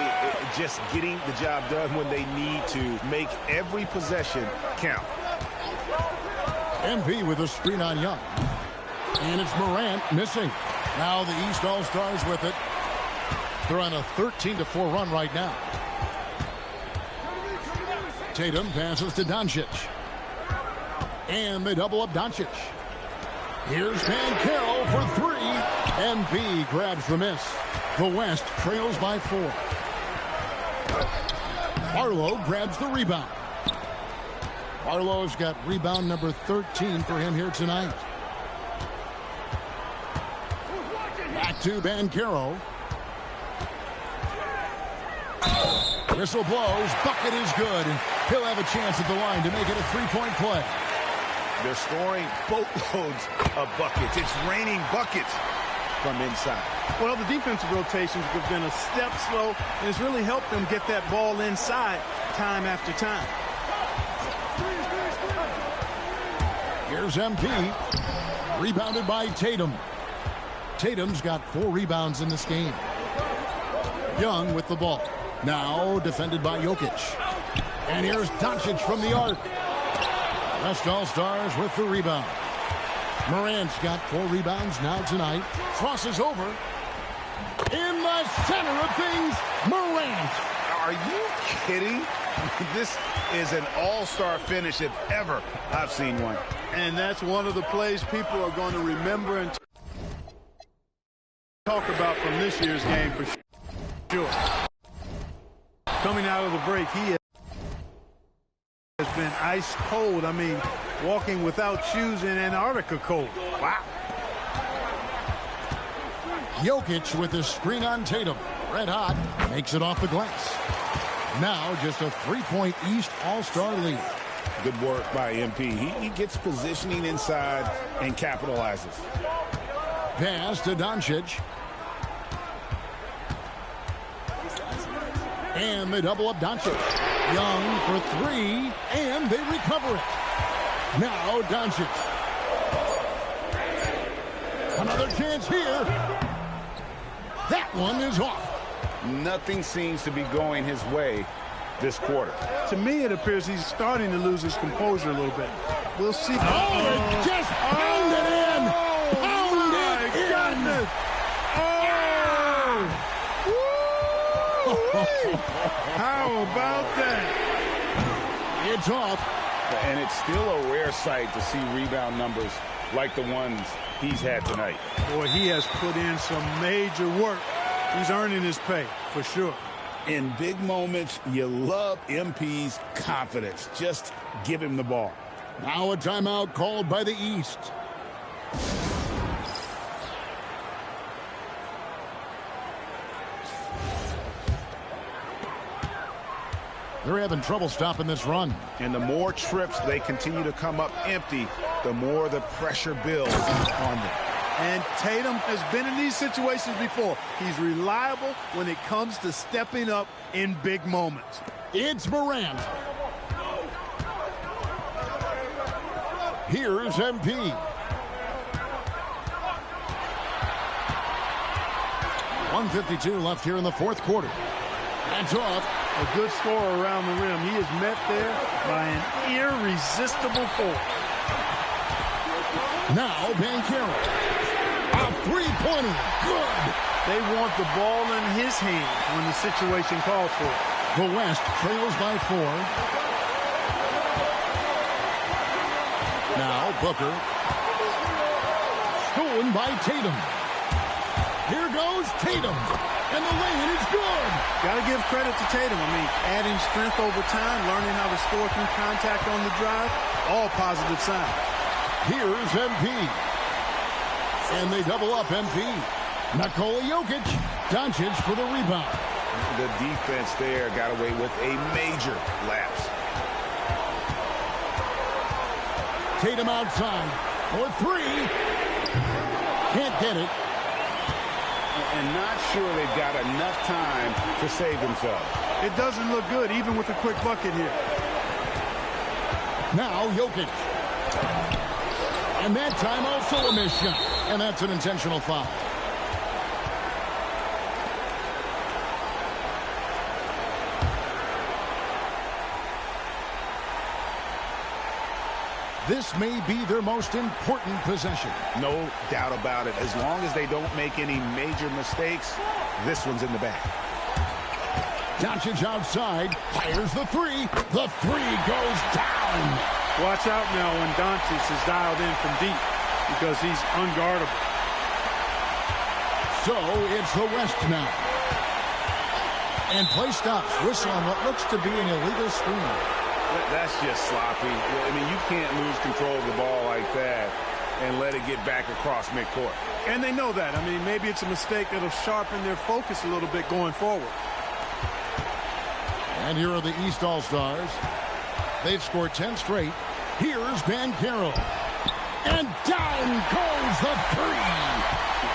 Just getting the job done when they need to. Make every possession count. MP with a screen on Young. And it's Morant missing. Now the East All-Stars with it. They're on a 13-4 run right now. Tatum passes to Doncic. And they double up Doncic. Here's Carroll for 3. MP grabs the miss. The West trails by 4. Barlow grabs the rebound. Barlow's got rebound number 13 for him here tonight. Back to Banchero. Whistle blows. Bucket is good. And he'll have a chance at the line to make it a three-point play. They're scoring boatloads of buckets. It's raining buckets from inside. Well, the defensive rotations have been a step slow, and it's really helped them get that ball inside time after time. Here's MP. Rebounded by Tatum. Tatum's got 4 rebounds in this game. Young with the ball. Now defended by Jokic. And here's Doncic from the arc. West All-Stars with the rebound. Morant's got 4 rebounds now tonight. Crosses over. In the center of things, Morant. Are you kidding? This is an all-star finish if ever I've seen one. And that's one of the plays people are going to remember and talk about from this year's game for sure. Coming out of the break, he has been ice cold. I mean, walking without shoes in Antarctica cold. Wow. Jokic with the screen on Tatum. Red hot. Makes it off the glass. Now just a 3-point East All-Star lead. Good work by MP. He gets positioning inside and capitalizes. Pass to Doncic. And they double up Doncic. Young for 3, and they recover it. Now Doncic. Another chance here. That one is off. Nothing seems to be going his way this quarter. To me, it appears he's starting to lose his composure a little bit. We'll see. Oh, it just pounded in. Pounded in. How about that? It's off. And it's still a rare sight to see rebound numbers like the ones he's had tonight. Boy, he has put in some major work. He's earning his pay, for sure. In big moments, you love MP's confidence. Just give him the ball. Now a timeout called by the East. They're having trouble stopping this run. And the more trips they continue to come up empty, the more the pressure builds on them. And Tatum has been in these situations before. He's reliable when it comes to stepping up in big moments. It's Morant. Here's MP. .152 left here in the fourth quarter. That's off. A good scorer around the rim. He is met there by an irresistible force. Now Banchero. A three-pointer. Good. They want the ball in his hands when the situation calls for it. The West trails by 4. Now Booker. Stolen by Tatum. Here goes Tatum. And the lane is good. Got to give credit to Tatum. I mean, adding strength over time, learning how to score through contact on the drive, all positive signs. Here's MP. And they double up MP. Nikola Jokic. Doncic for the rebound. The defense there got away with a major lapse. Tatum outside for 3. Can't get it. And not sure they've got enough time to save themselves. It doesn't look good, even with a quick bucket here. Now Jokic. And that time also a missed shot. And that's an intentional foul. This may be their most important possession. No doubt about it. As long as they don't make any major mistakes, this one's in the bag. Doncic outside, fires the 3. The 3 goes down. Watch out now when Doncic is dialed in from deep because he's unguardable. So it's the West now. And play stops. Whistle on what looks to be an illegal screen. That's just sloppy. I mean, you can't lose control of the ball like that and let it get back across midcourt. And they know that. I mean, maybe it's a mistake that'll sharpen their focus a little bit going forward. And here are the East All-Stars. They've scored 10 straight. Here's MyCareer. And down goes the three.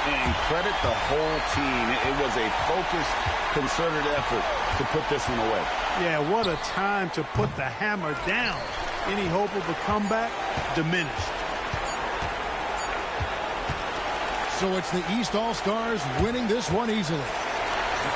And credit the whole team. It was a focused, concerted effort to put this one away. Yeah, what a time to put the hammer down. Any hope of a comeback diminished. So it's the East All-Stars winning this one easily.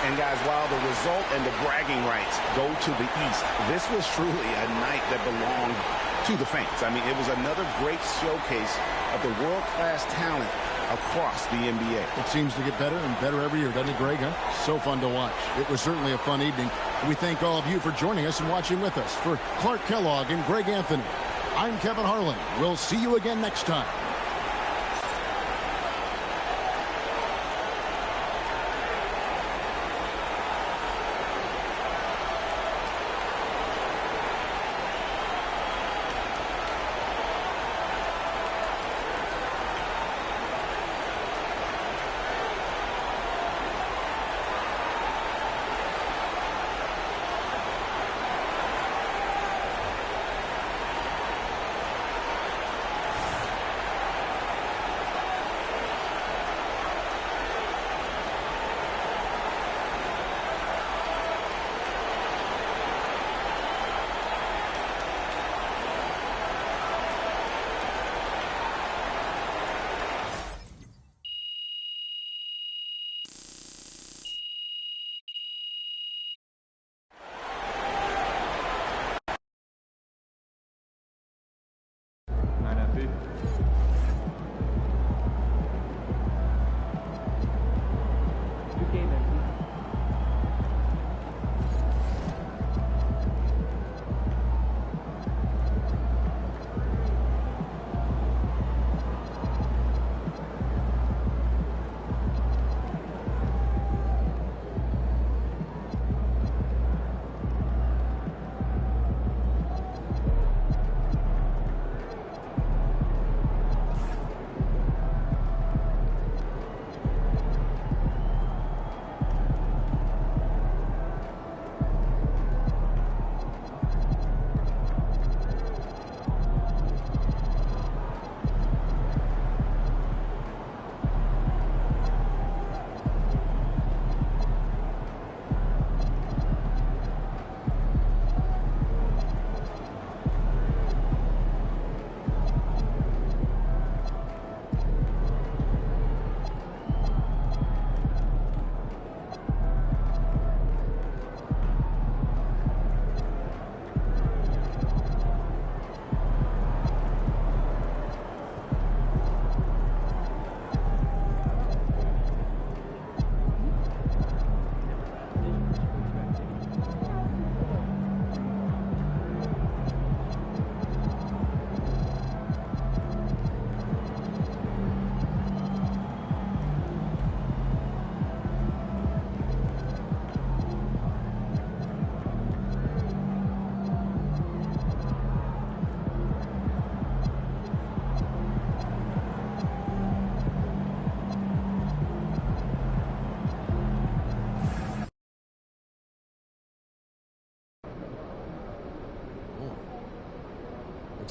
And guys, while the result and the bragging rights go to the East, this was truly a night that belonged to the fans. I mean, it was another great showcase of the world-class talent across the NBA. It seems to get better and better every year, doesn't it, Greg? Huh? So fun to watch. It was certainly a fun evening. We thank all of you for joining us and watching with us. For Clark Kellogg and Greg Anthony, I'm Kevin Harlan. We'll see you again next time.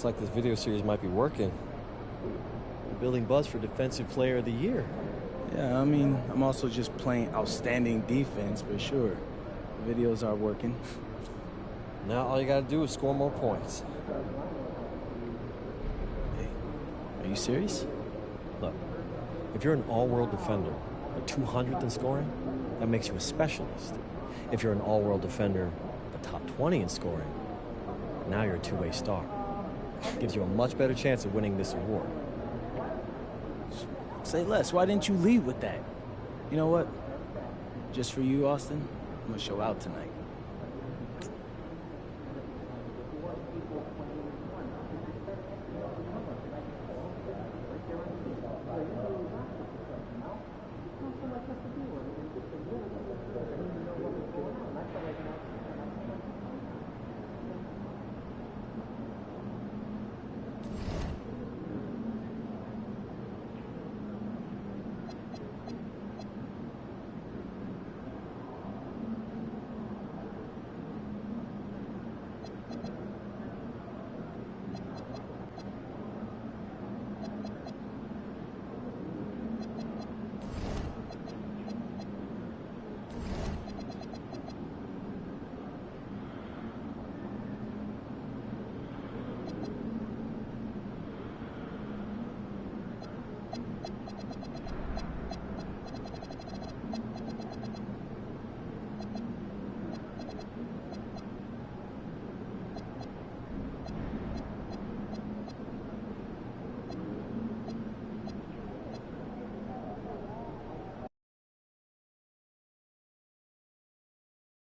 Looks like this video series might be working. We're building buzz for Defensive Player of the Year. Yeah, I mean, I'm also just playing outstanding defense for sure. The videos are working. Now all you gotta do is score more points. Hey, are you serious? Look, if you're an all-world defender, a 200th in scoring, that makes you a specialist. If you're an all-world defender, a top 20 in scoring, now you're a two-way star. Gives you a much better chance of winning this award. Say less. Why didn't you lead with that? You know what? Just for you, Austin, I'm gonna show out tonight.